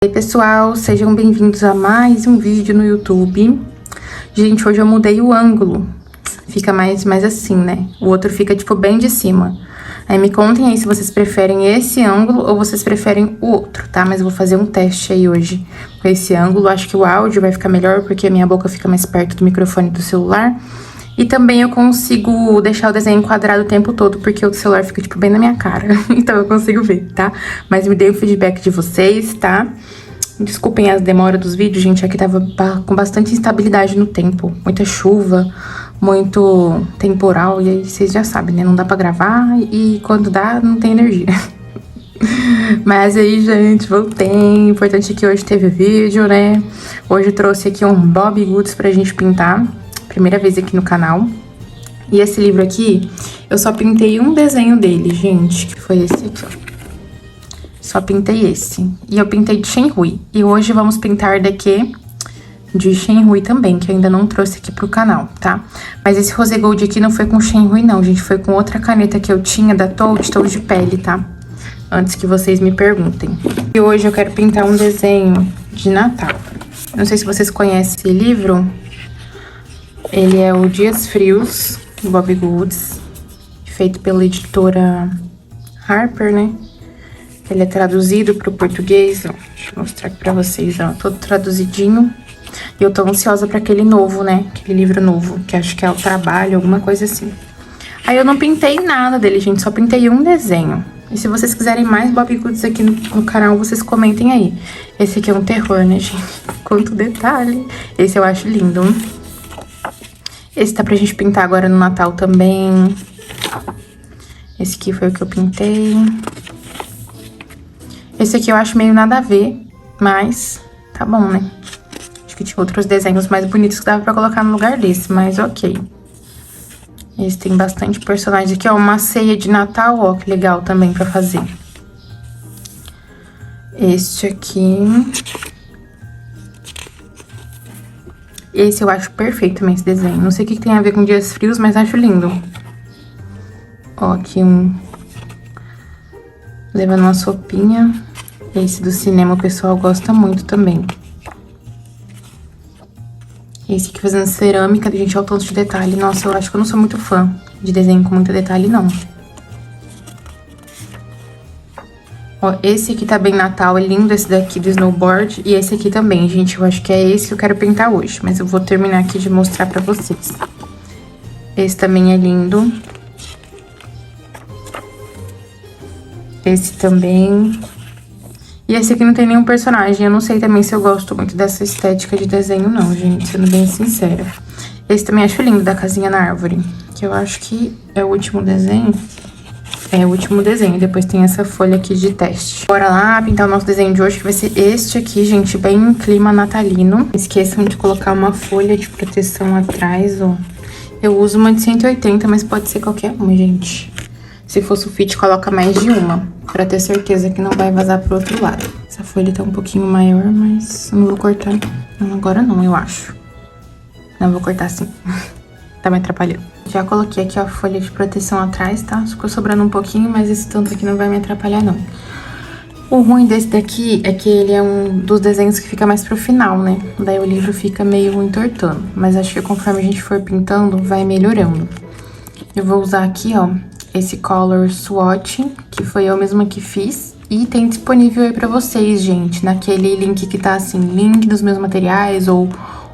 E aí, pessoal, sejam bem-vindos a mais um vídeo no YouTube. Gente, hoje eu mudei o ângulo. Fica mais assim, né? O outro fica, tipo, bem de cima. Aí me contem aí se vocês preferem esse ângulo ou vocês preferem o outro, tá? Mas eu vou fazer um teste aí hoje com esse ângulo. Acho que o áudio vai ficar melhor porque a minha boca fica mais perto do microfone do celular. E também eu consigo deixar o desenho enquadrado o tempo todo, porque o celular fica, tipo, bem na minha cara. Então eu consigo ver, tá? Mas me deem o feedback de vocês, tá? Desculpem as demoras dos vídeos, gente. Aqui tava com bastante instabilidade no tempo. Muita chuva, muito temporal. E aí vocês já sabem, né? Não dá pra gravar e quando dá, não tem energia. Mas aí, gente, voltei. O importante é que hoje teve vídeo, né? Hoje eu trouxe aqui um Bobbie Goods pra gente pintar. Primeira vez aqui no canal. E esse livro aqui, eu só pintei um desenho dele, gente, que foi esse aqui, ó. Só pintei esse. E eu pintei de Shenhui. E hoje vamos pintar daqui de Shenhui também, que eu ainda não trouxe aqui pro canal, tá? Mas esse Rose Gold aqui não foi com Shenhui, não, gente. Foi com outra caneta que eu tinha da Toad, Toad de pele, tá? Antes que vocês me perguntem. E hoje eu quero pintar um desenho de Natal. Não sei se vocês conhecem esse livro. Ele é o Dias Frios, do Bobbie Goods, feito pela editora Harper, né? Ele é traduzido para o português, ó. Deixa eu mostrar aqui pra vocês, ó. Todo traduzidinho. E eu tô ansiosa pra aquele novo, né? Aquele livro novo, que acho que é o Trabalho, alguma coisa assim. Aí eu não pintei nada dele, gente. Só pintei um desenho. E se vocês quiserem mais Bobbie Goods aqui no canal, vocês comentem aí. Esse aqui é um terror, né, gente? Quanto detalhe. Esse eu acho lindo. Esse tá pra gente pintar agora no Natal também. Esse aqui foi o que eu pintei. Esse aqui eu acho meio nada a ver, mas tá bom, né? Acho que tinha outros desenhos mais bonitos que dava pra colocar no lugar desse, mas ok. Esse tem bastante personagens aqui, ó. Uma ceia de Natal, ó, que legal também pra fazer. Este aqui. Esse eu acho perfeito também, esse desenho. Não sei o que tem a ver com dias frios, mas acho lindo. Ó, aqui um... levando uma sopinha. Esse do cinema o pessoal gosta muito também. Esse aqui fazendo cerâmica, gente, olha o tanto de detalhe. Nossa, eu acho que eu não sou muito fã de desenho com muito detalhe, não. Ó, esse aqui tá bem Natal, é lindo esse daqui do snowboard. E esse aqui também, gente, eu acho que é esse que eu quero pintar hoje. Mas eu vou terminar aqui de mostrar pra vocês. Esse também é lindo. Esse também. E esse aqui não tem nenhum personagem. Eu não sei também se eu gosto muito dessa estética de desenho, não, gente. Sendo bem sincera. Esse também acho lindo, da casinha na árvore. Que eu acho que é o último desenho. É o último desenho. Depois tem essa folha aqui de teste. Bora lá pintar o nosso desenho de hoje, que vai ser este aqui, gente. Bem clima natalino. Não esqueçam de colocar uma folha de proteção atrás, ó. Eu uso uma de 180, mas pode ser qualquer uma, gente. Se for sulfite, coloca mais de uma, pra ter certeza que não vai vazar pro outro lado. Essa folha tá um pouquinho maior, mas eu não vou cortar. Não, agora não, eu acho. Não, eu vou cortar assim. Tá me atrapalhando. Já coloquei aqui a folha de proteção atrás, tá? Ficou sobrando um pouquinho, mas esse tanto aqui não vai me atrapalhar, não. O ruim desse daqui é que ele é um dos desenhos que fica mais pro final, né? Daí o livro fica meio entortando. Mas acho que conforme a gente for pintando, vai melhorando. Eu vou usar aqui, ó, esse Color Swatch, que foi eu mesma que fiz. E tem disponível aí pra vocês, gente, naquele link que tá assim, link dos meus materiais ou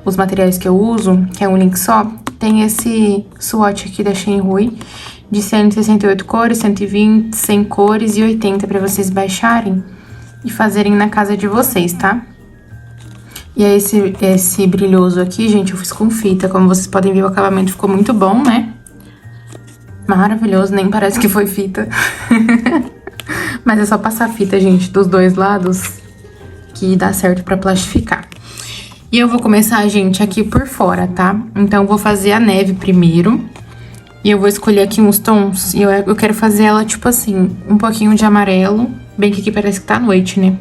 os materiais que eu uso, que é um link só. Tem esse swatch aqui da Shenhui, de 168 cores, 120, 100 cores e 80 pra vocês baixarem e fazerem na casa de vocês, tá? E aí esse brilhoso aqui, gente, eu fiz com fita. Como vocês podem ver, o acabamento ficou muito bom, né? Maravilhoso, nem parece que foi fita. Mas é só passar fita, gente, dos dois lados, que dá certo pra plastificar. E eu vou começar, gente, aqui por fora, tá? Então, eu vou fazer a neve primeiro. E eu vou escolher aqui uns tons. E eu quero fazer ela, tipo assim, um pouquinho de amarelo. Bem que aqui parece que tá à noite, né?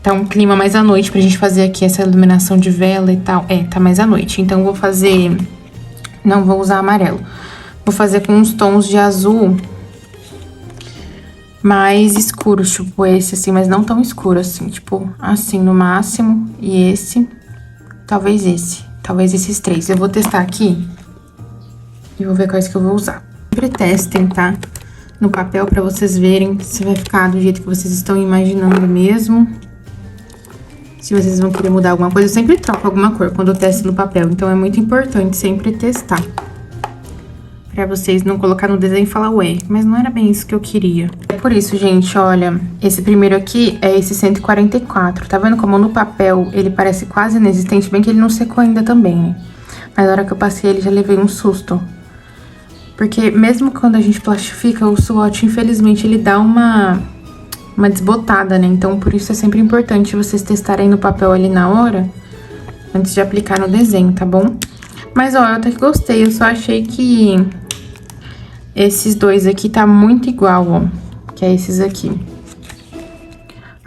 Tá um clima mais à noite pra gente fazer aqui essa iluminação de vela e tal. É, tá mais à noite. Então, eu vou fazer... Não vou usar amarelo. Vou fazer com uns tons de azul mais escuros, tipo esse, assim, mas não tão escuro, assim. Tipo, assim, no máximo. E esse. Talvez esse. Talvez esses três. Eu vou testar aqui. E vou ver quais que eu vou usar. Sempre testem, tá? No papel, pra vocês verem se vai ficar do jeito que vocês estão imaginando mesmo. Se vocês vão querer mudar alguma coisa, eu sempre troco alguma cor quando eu testo no papel. Então, é muito importante sempre testar. Pra vocês não colocar no desenho e falar, ué, mas não era bem isso que eu queria. É por isso, gente, olha, esse primeiro aqui é esse 144. Tá vendo como no papel ele parece quase inexistente? Bem que ele não secou ainda também, né? Mas na hora que eu passei ele, já levei um susto. Porque mesmo quando a gente plastifica, o swatch, infelizmente, ele dá uma desbotada, né? Então, por isso é sempre importante vocês testarem no papel ali na hora, antes de aplicar no desenho, tá bom? Mas, ó, eu até que gostei, eu só achei que esses dois aqui tá muito igual, ó, que é esses aqui.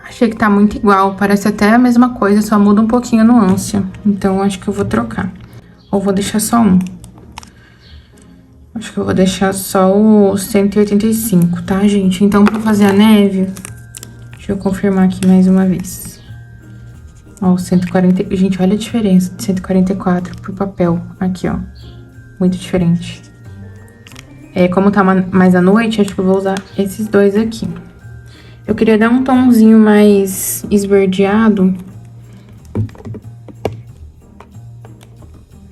Achei que tá muito igual, parece até a mesma coisa, só muda um pouquinho a nuance. Então, acho que eu vou trocar. Ou vou deixar só um. Acho que eu vou deixar só o 185, tá, gente? Então, pra fazer a neve, deixa eu confirmar aqui mais uma vez. Ó, o 140... Gente, olha a diferença de 144 pro papel. Aqui, ó. Muito diferente. É, como tá mais à noite, acho que eu vou usar esses dois aqui. Eu queria dar um tomzinho mais esverdeado.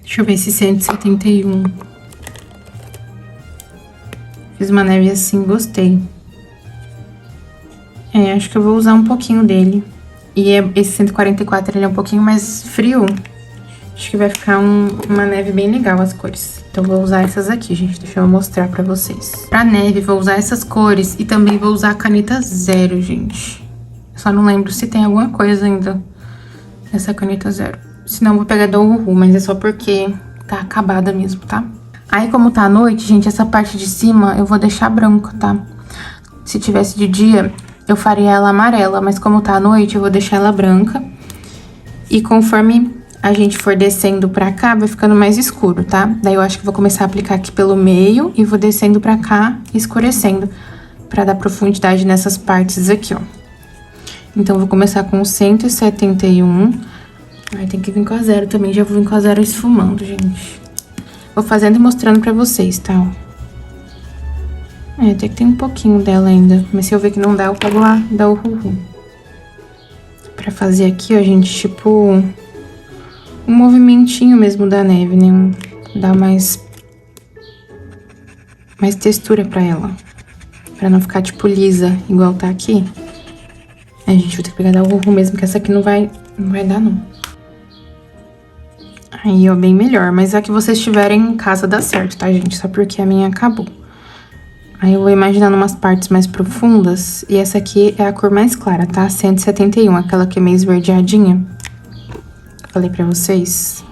Deixa eu ver esse 171. Fiz uma neve assim, gostei. É, acho que eu vou usar um pouquinho dele. E esse 144, ele é um pouquinho mais frio. Acho que vai ficar uma neve bem legal as cores. Então, vou usar essas aqui, gente. Deixa eu mostrar pra vocês. Pra neve, vou usar essas cores. E também vou usar a caneta 0, gente. Só não lembro se tem alguma coisa ainda nessa caneta 0. Senão, vou pegar da Uhu, mas é só porque tá acabada mesmo, tá? Aí, como tá à noite, gente, essa parte de cima eu vou deixar branca, tá? Se tivesse de dia, eu faria ela amarela. Mas como tá à noite, eu vou deixar ela branca. E conforme a gente for descendo pra cá, vai ficando mais escuro, tá? Daí eu acho que vou começar a aplicar aqui pelo meio e vou descendo pra cá, escurecendo, pra dar profundidade nessas partes aqui, ó. Então, eu vou começar com o 171. Ai, tem que vir com a 0 também, já vou vir com a 0 esfumando, gente. Vou fazendo e mostrando pra vocês, tá? É, até que tem um pouquinho dela ainda, mas se eu ver que não dá, eu pego lá, dá o Uhu. Pra fazer aqui, ó, gente, tipo... um movimentinho mesmo da neve, né? Dá mais textura pra ela. Pra não ficar, tipo, lisa, igual tá aqui. A gente vai ter que pegar da Uhu mesmo, que essa aqui não vai dar, não. Aí, ó, bem melhor. Mas a que vocês tiverem em casa dá certo, tá, gente? Só porque a minha acabou. Aí, eu vou imaginando umas partes mais profundas. E essa aqui é a cor mais clara, tá? 171, aquela que é meio esverdeadinha. Falei pra vocês.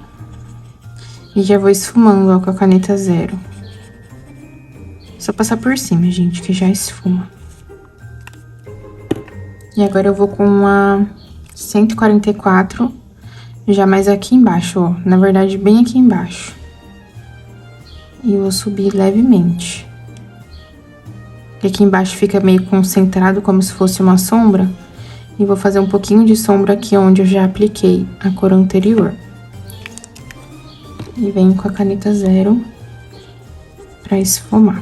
E já vou esfumando, ó, com a caneta 0. Só passar por cima, gente, que já esfuma. E agora eu vou com a 144, já mais aqui embaixo, ó. Na verdade, bem aqui embaixo. E vou subir levemente. E aqui embaixo fica meio concentrado, como se fosse uma sombra. E vou fazer um pouquinho de sombra aqui onde eu já apliquei a cor anterior. E venho com a caneta 0 pra esfumar.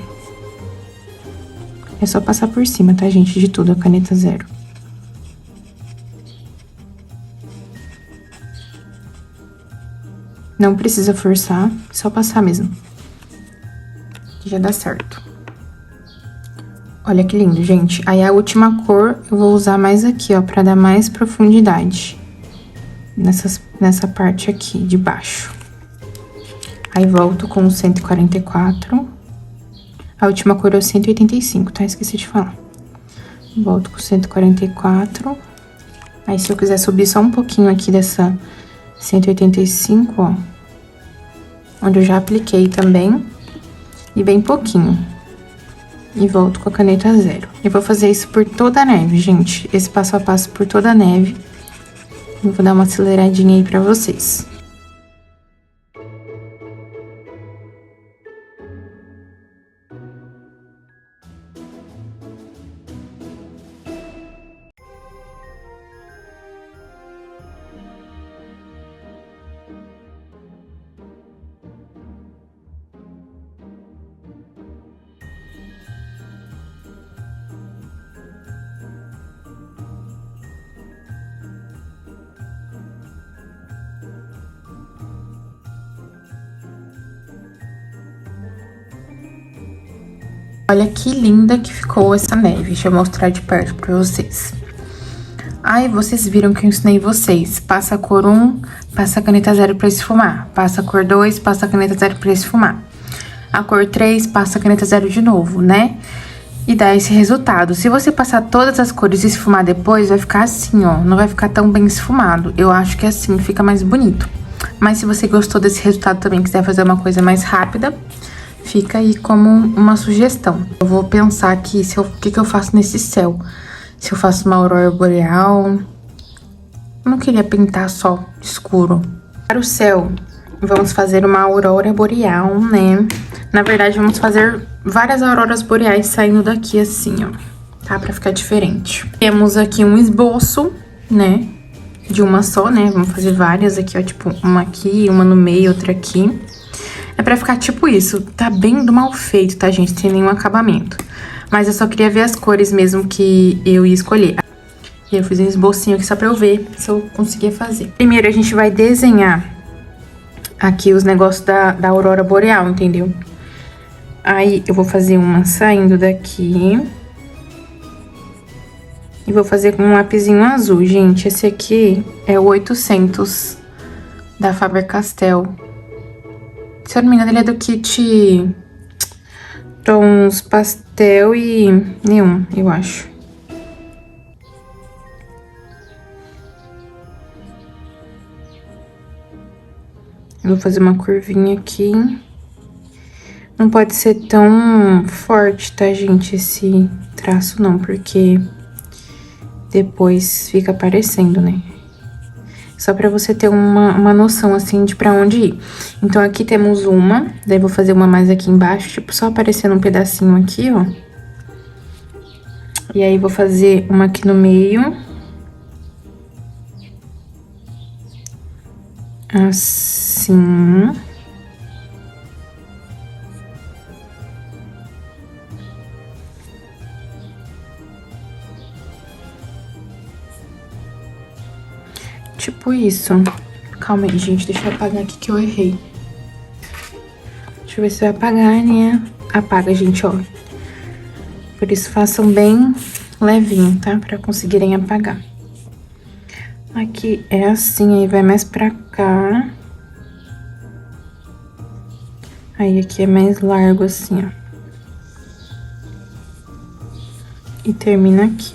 É só passar por cima, tá, gente? De tudo, a caneta 0. Não precisa forçar, só passar mesmo. Que já dá certo. Olha que lindo, gente. Aí, a última cor eu vou usar mais aqui, ó, pra dar mais profundidade. Nessa parte aqui, de baixo. Aí, volto com o 144. A última cor é o 185, tá? Esqueci de falar. Volto com o 144. Aí, se eu quiser subir só um pouquinho aqui dessa 185, ó. Onde eu já apliquei também. E bem pouquinho. E volto com a caneta 0. Eu vou fazer isso por toda a neve, gente. Esse passo a passo por toda a neve. Eu vou dar uma aceleradinha aí pra vocês. Olha que linda que ficou essa neve. Deixa eu mostrar de perto pra vocês. Aí, vocês viram que eu ensinei vocês. Passa a cor 1, passa a caneta 0 pra esfumar. Passa a cor 2, passa a caneta 0 pra esfumar. A cor 3, passa a caneta 0 de novo, né? E dá esse resultado. Se você passar todas as cores e esfumar depois, vai ficar assim, ó. Não vai ficar tão bem esfumado. Eu acho que assim fica mais bonito. Mas se você gostou desse resultado também, quiser fazer uma coisa mais rápida, fica aí como uma sugestão. Eu vou pensar aqui o que eu faço nesse céu. Se eu faço uma aurora boreal. Eu não queria pintar só escuro. Para o céu, vamos fazer uma aurora boreal, né? Na verdade, vamos fazer várias auroras boreais saindo daqui assim, ó. Tá? Pra ficar diferente. Temos aqui um esboço, né? De uma só, né? Vamos fazer várias aqui, ó. Tipo, uma aqui, uma no meio, outra aqui. É pra ficar tipo isso. Tá bem do mal feito, tá, gente? Sem nenhum acabamento. Mas eu só queria ver as cores mesmo que eu ia escolher. E eu fiz um esbocinho aqui só pra eu ver se eu conseguia fazer. Primeiro, a gente vai desenhar aqui os negócios da aurora boreal, entendeu? Aí, eu vou fazer uma saindo daqui. E vou fazer com um lapisinho azul, gente. Esse aqui é o 800 da Faber-Castell. Se eu não me engano, ele é do kit tons pastel e neon, eu acho. Eu vou fazer uma curvinha aqui. Não pode ser tão forte, tá, gente, esse traço não, porque depois fica aparecendo, né? Só pra você ter uma noção, assim, de pra onde ir. Então, aqui temos uma, daí vou fazer uma mais aqui embaixo, tipo, só aparecendo um pedacinho aqui, ó. E aí, vou fazer uma aqui no meio. Assim. Tipo isso. Calma aí, gente. Deixa eu apagar aqui que eu errei. Deixa eu ver se vai apagar, né? Apaga, gente, ó. Por isso, façam bem levinho, tá? Pra conseguirem apagar. Aqui é assim, aí vai mais pra cá. Aí, aqui é mais largo, assim, ó. E termina aqui.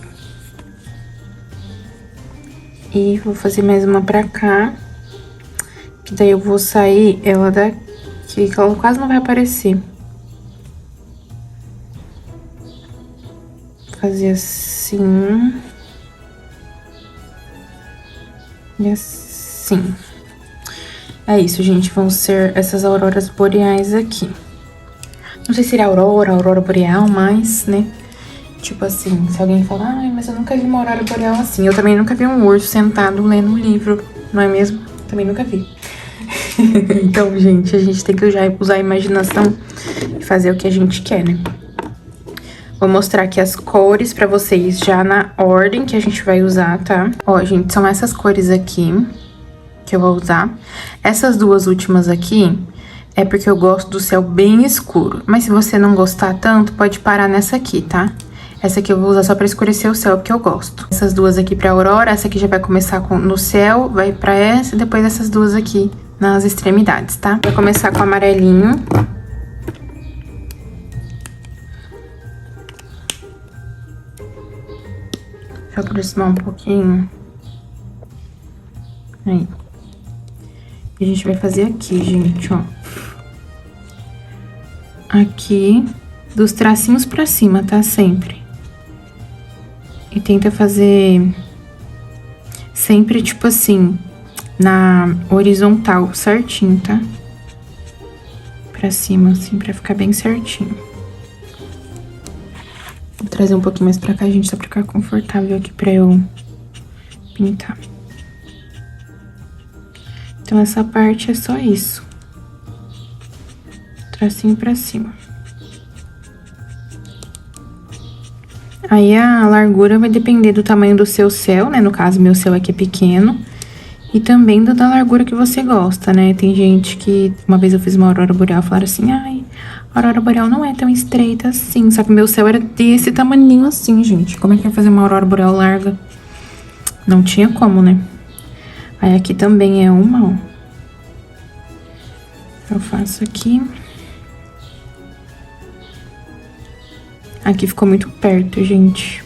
E vou fazer mais uma pra cá. Que daí eu vou sair ela daqui, que ela quase não vai aparecer. Fazer assim. E assim. É isso, gente. Vão ser essas auroras boreais aqui. Não sei se seria aurora boreal, mas, né? Tipo assim, se alguém falar, ai, mas eu nunca vi uma aurora boreal assim. Eu também nunca vi um urso sentado lendo um livro, não é mesmo? Também nunca vi. Então, gente, a gente tem que usar a imaginação e fazer o que a gente quer, né? Vou mostrar aqui as cores pra vocês já na ordem que a gente vai usar, tá? Ó, gente, são essas cores aqui que eu vou usar. Essas duas últimas aqui é porque eu gosto do céu bem escuro. Mas se você não gostar tanto, pode parar nessa aqui, tá? Essa aqui eu vou usar só pra escurecer o céu, porque eu gosto. Essas duas aqui pra aurora, essa aqui já vai começar no céu, vai pra essa, e depois essas duas aqui nas extremidades, tá? Vai começar com o amarelinho. Deixa eu aproximar um pouquinho. Aí. E a gente vai fazer aqui, gente, ó. Aqui, dos tracinhos pra cima, tá? Sempre. E tenta fazer sempre, tipo assim, na horizontal, certinho, tá? Pra cima, assim, pra ficar bem certinho. Vou trazer um pouquinho mais pra cá, gente, só pra ficar confortável aqui pra eu pintar. Então, essa parte é só isso. Tracinho pra cima. Aí, a largura vai depender do tamanho do seu céu, né? No caso, meu céu aqui é pequeno. E também da largura que você gosta, né? Tem gente que... Uma vez eu fiz uma aurora boreal, falaram assim... Ai, A aurora boreal não é tão estreita assim, só que meu céu era desse tamaninho assim, gente. Como é que vai fazer uma aurora boreal larga? Não tinha como, né? Aí aqui também é uma, ó. Eu faço aqui. Aqui ficou muito perto, gente.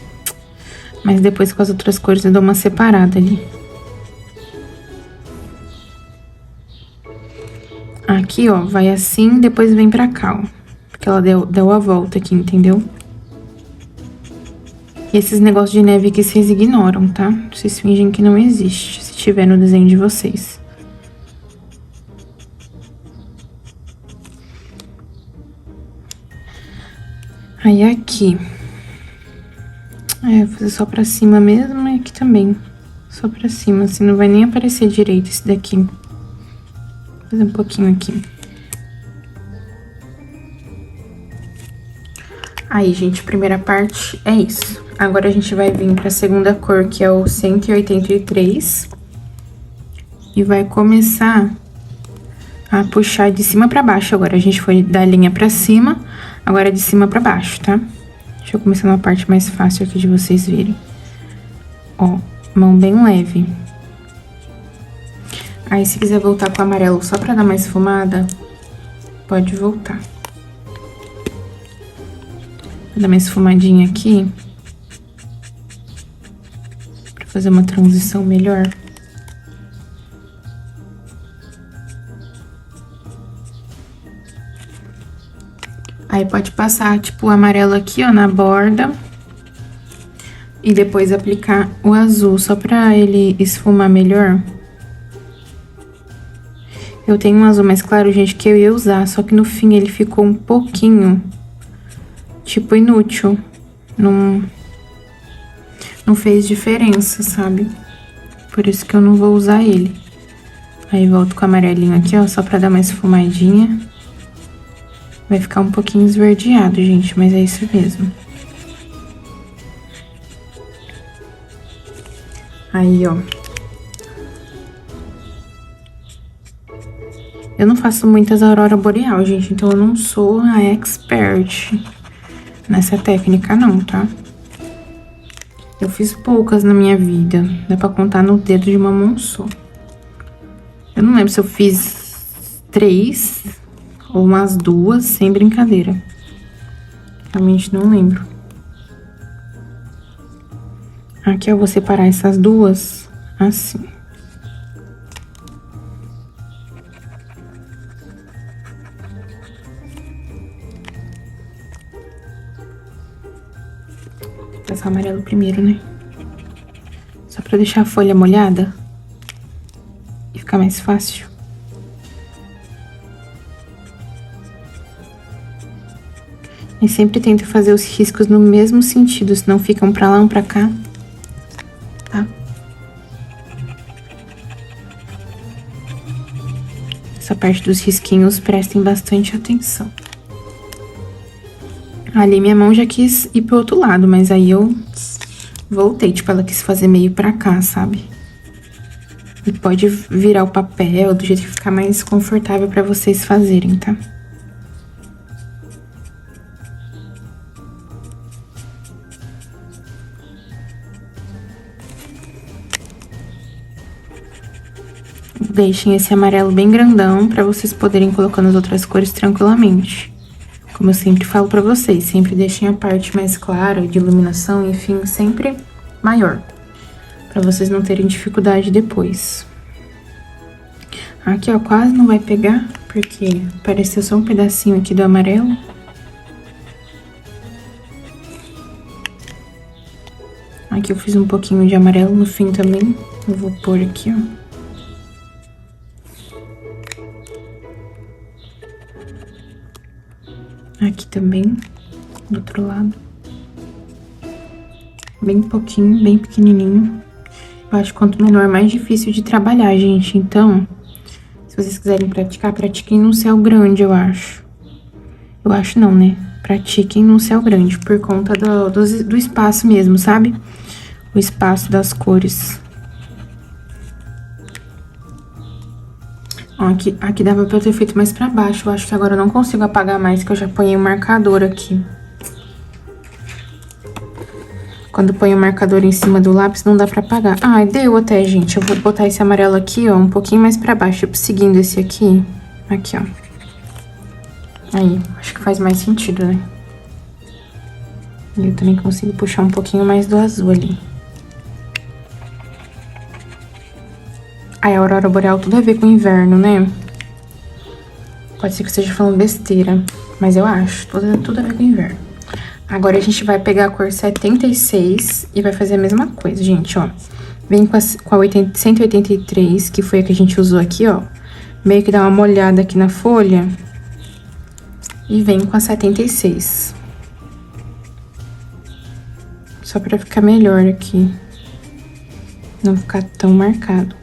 Mas depois com as outras cores eu dou uma separada ali. Aqui, ó, vai assim, depois vem pra cá, ó. Porque ela deu a volta aqui, entendeu? E esses negócios de neve aqui vocês ignoram, tá? Vocês fingem que não existe, se tiver no desenho de vocês. Aí aqui. Vou fazer só pra cima mesmo e aqui também. Só pra cima, assim, não vai nem aparecer direito esse daqui. Vou fazer um pouquinho aqui. Aí, gente, primeira parte é isso. Agora a gente vai vir pra segunda cor, que é o 183. E vai começar a puxar de cima pra baixo. Agora a gente foi da linha pra cima, agora é de cima pra baixo, tá? Deixa eu começar na parte mais fácil aqui de vocês verem. Ó, mão bem leve. Aí, se quiser voltar com o amarelo só pra dar mais esfumada, pode voltar. Vou dar mais esfumadinha aqui. Pra fazer uma transição melhor. Aí, pode passar, tipo, o amarelo aqui, ó, na borda. E depois aplicar o azul, só pra ele esfumar melhor. Eu tenho um azul mais claro, gente, que eu ia usar, só que no fim ele ficou um pouquinho, tipo, inútil. Não fez diferença, sabe? Por isso que eu não vou usar ele. Aí volto com o amarelinho aqui, ó, só pra dar mais esfumadinha. Vai ficar um pouquinho esverdeado, gente, mas é isso mesmo. Aí, ó. Eu não faço muitas aurora boreal, gente, então eu não sou a expert nessa técnica, não, tá? Eu fiz poucas na minha vida, dá pra contar no dedo de uma mão só. Eu não lembro se eu fiz 3 ou umas 2, sem brincadeira. Realmente não lembro. Aqui eu vou separar essas duas assim. Vou passar amarelo primeiro, né? Só pra deixar a folha molhada e ficar mais fácil. E sempre tento fazer os riscos no mesmo sentido, senão ficam pra lá, um pra cá, tá? Essa parte dos risquinhos, prestem bastante atenção. Ali minha mão já quis ir pro outro lado, mas aí eu voltei, tipo, ela quis fazer meio pra cá, sabe? E pode virar o papel do jeito que ficar mais confortável pra vocês fazerem, tá? Deixem esse amarelo bem grandão pra vocês poderem colocar nas outras cores tranquilamente. Como eu sempre falo pra vocês, sempre deixem a parte mais clara de iluminação, enfim, sempre maior. Pra vocês não terem dificuldade depois. Aqui, ó, quase não vai pegar, porque apareceu só um pedacinho aqui do amarelo. Aqui eu fiz um pouquinho de amarelo no fim também. Eu vou pôr aqui, ó. Aqui também, do outro lado. Bem pouquinho, bem pequenininho. Eu acho que quanto menor, mais difícil de trabalhar, gente. Então, se vocês quiserem praticar, pratiquem num céu grande, eu acho. Eu acho não, né? Pratiquem num céu grande, por conta do espaço mesmo, sabe? O espaço das cores. Ó, aqui dava pra eu ter feito mais pra baixo. Eu acho que agora eu não consigo apagar mais, que eu já ponhei o marcador aqui. Quando põe o marcador em cima do lápis, não dá pra apagar. Ah, deu até, gente. Eu vou botar esse amarelo aqui, ó, um pouquinho mais pra baixo. Tipo, seguindo esse aqui. Aqui, ó. Aí, acho que faz mais sentido, né? E eu também consigo puxar um pouquinho mais do azul ali. Aí, a aurora boreal tudo a ver com o inverno, né? Pode ser que eu esteja falando besteira, mas eu acho. Tudo a ver com o inverno. Agora, a gente vai pegar a cor 76 e vai fazer a mesma coisa, gente, ó. Vem com a 183, que foi a que a gente usou aqui, ó. Meio que dá uma molhada aqui na folha. E vem com a 76. Só pra ficar melhor aqui. Não ficar tão marcado.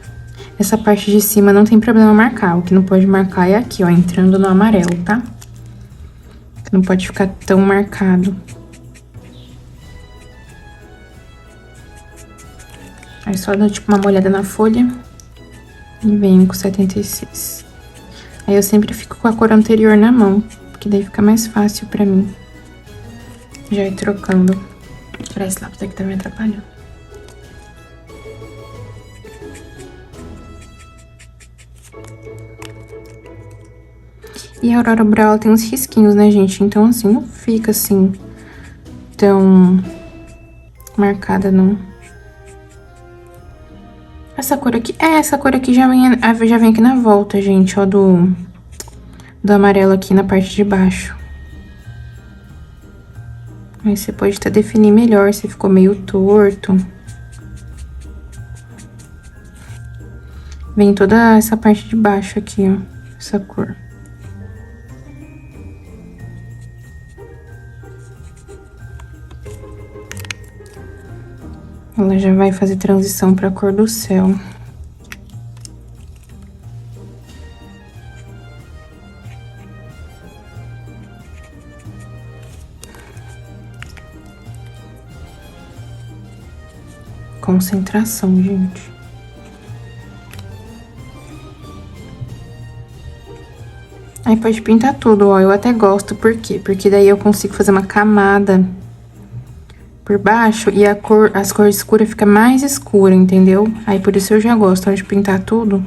Essa parte de cima não tem problema marcar. O que não pode marcar é aqui, ó, entrando no amarelo, tá? Não pode ficar tão marcado. Aí só dá, tipo, uma molhada na folha e venho com 76. Aí eu sempre fico com a cor anterior na mão, porque daí fica mais fácil pra mim já ir trocando. Vou tirar esse lápis aqui, tá me atrapalhando. E a aurora boreal tem uns risquinhos, né, gente? Então, assim, não fica, assim, tão marcada, não. Essa cor aqui já vem aqui na volta, gente, ó, do amarelo aqui na parte de baixo. Aí você pode até definir melhor se ficou meio torto. Vem toda essa parte de baixo aqui, ó, essa cor. Ela já vai fazer transição pra cor do céu. Concentração, gente. Aí pode pintar tudo, ó. Eu até gosto, por quê? Porque daí eu consigo fazer uma camada por baixo e as cores escuras ficam mais escuras, entendeu? Aí por isso eu já gosto de pintar tudo.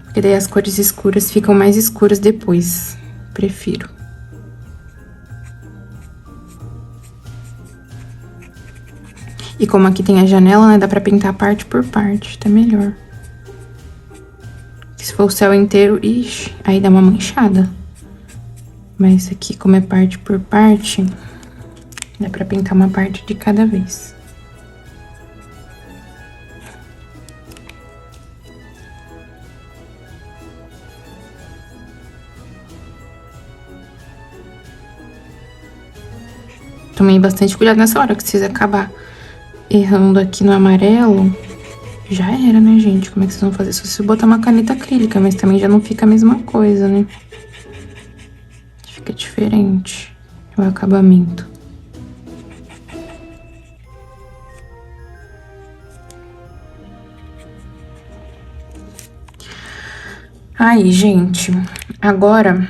Porque daí as cores escuras ficam mais escuras depois. Prefiro. E como aqui tem a janela, né? Dá pra pintar parte por parte, tá melhor. Se for o céu inteiro, ixi, aí dá uma manchada. Mas aqui, como é parte por parte, dá pra pintar uma parte de cada vez. Tomei bastante cuidado nessa hora, que se vocês acabar errando aqui no amarelo, já era, né, gente? Como é que vocês vão fazer? Só se botar uma caneta acrílica, mas também já não fica a mesma coisa, né? Fica diferente o acabamento. Aí, gente, agora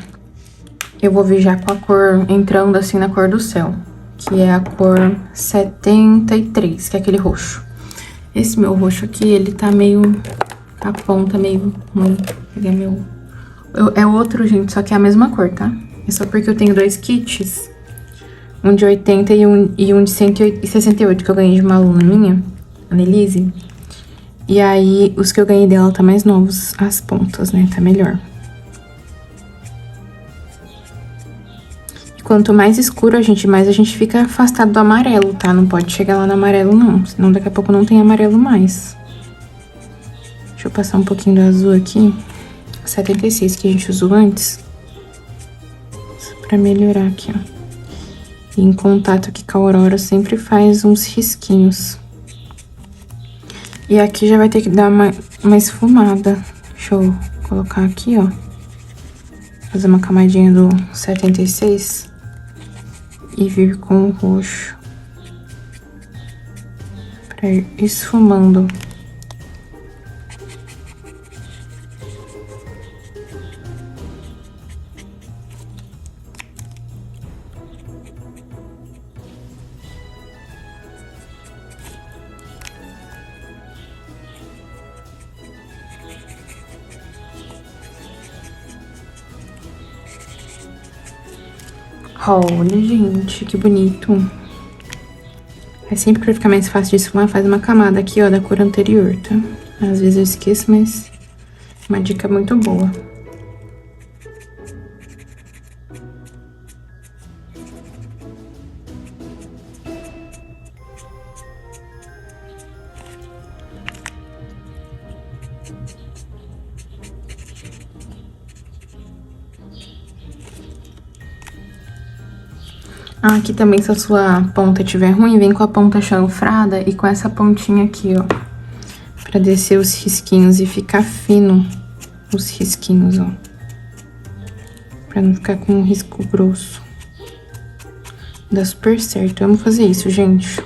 eu vou vir já com a cor entrando assim na cor do céu, que é a cor 73, que é aquele roxo. Esse meu roxo aqui, ele tá meio... a ponta meio ruim. Peguei meu... é outro, gente, só que é a mesma cor, tá? É só porque eu tenho dois kits. Um de 80 e um de 168, que eu ganhei de uma aluna minha, a Nelise. E aí, os que eu ganhei dela tá mais novos, as pontas, né? Tá melhor. E quanto mais escuro mais a gente fica afastado do amarelo, tá? Não pode chegar lá no amarelo, não. Senão daqui a pouco não tem amarelo mais. Deixa eu passar um pouquinho do azul aqui. 76 que a gente usou antes. Pra melhorar aqui, ó. E em contato aqui com a aurora sempre faz uns risquinhos. E aqui já vai ter que dar uma esfumada. Deixa eu colocar aqui, ó. Fazer uma camadinha do 76. E vir com o roxo. Pra ir esfumando. Olha, gente, que bonito. É sempre pra ficar mais fácil de esfumar, faz uma camada aqui, ó, da cor anterior, tá? Às vezes eu esqueço, mas é uma dica muito boa. Aqui também, se a sua ponta estiver ruim, vem com a ponta chanfrada e com essa pontinha aqui, ó. Pra descer os risquinhos e ficar fino os risquinhos, ó. Pra não ficar com um risco grosso. Dá super certo. Eu amo fazer isso, gente.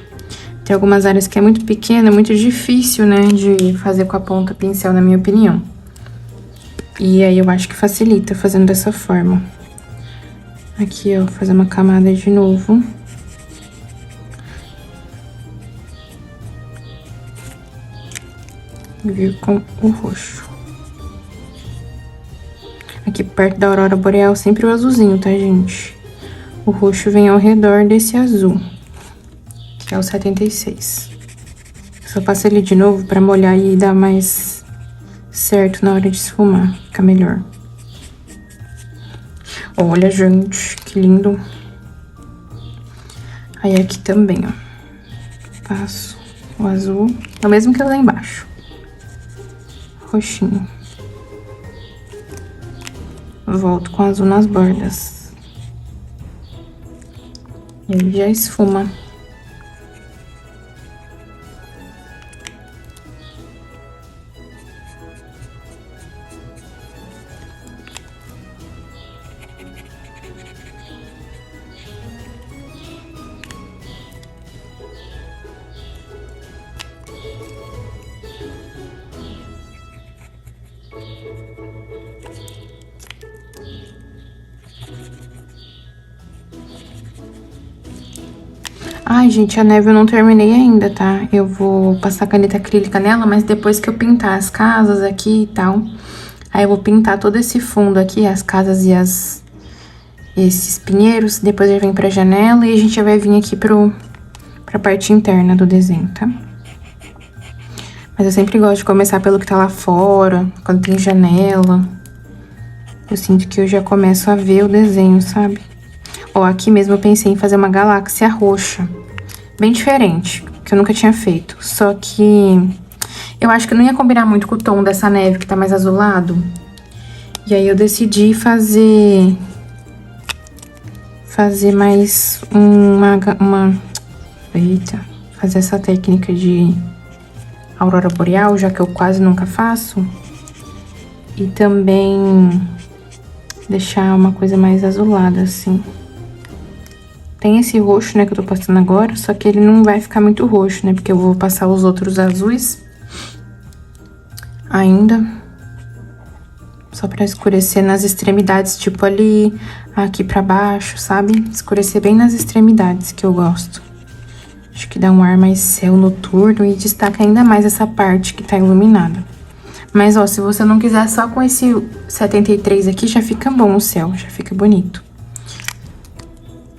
Tem algumas áreas que é muito pequena, muito difícil, né, de fazer com a ponta pincel, na minha opinião. E aí eu acho que facilita fazendo dessa forma. Aqui, ó, fazer uma camada de novo. E vir com o roxo. Aqui perto da aurora boreal, sempre o azulzinho, tá, gente? O roxo vem ao redor desse azul, que é o 76. Só passo ele de novo pra molhar e dar mais certo na hora de esfumar, fica melhor. Olha, gente, que lindo. Aí aqui também, ó. Passo o azul, é o mesmo que lá embaixo. Roxinho. Volto com azul nas bordas. E aí já esfuma. Ai, gente, a neve eu não terminei ainda, tá? Eu vou passar caneta acrílica nela, mas depois que eu pintar as casas aqui e tal, aí eu vou pintar todo esse fundo aqui, as casas e esses pinheiros, depois já vem pra janela e a gente já vai vir aqui pra parte interna do desenho, tá? Mas eu sempre gosto de começar pelo que tá lá fora, quando tem janela. Eu sinto que eu já começo a ver o desenho, sabe? Ó, aqui mesmo eu pensei em fazer uma galáxia roxa. Bem diferente, que eu nunca tinha feito. Só que eu acho que não ia combinar muito com o tom dessa neve que tá mais azulado. E aí eu decidi fazer mais fazer essa técnica de aurora boreal, já que eu quase nunca faço. E também deixar uma coisa mais azulada, assim. Tem esse roxo, né, que eu tô passando agora, só que ele não vai ficar muito roxo, né, porque eu vou passar os outros azuis ainda. Só pra escurecer nas extremidades, tipo ali, aqui pra baixo, sabe? Escurecer bem nas extremidades, que eu gosto. Acho que dá um ar mais céu noturno e destaca ainda mais essa parte que tá iluminada. Mas, ó, se você não quiser só com esse 73 aqui, já fica bom o céu, já fica bonito.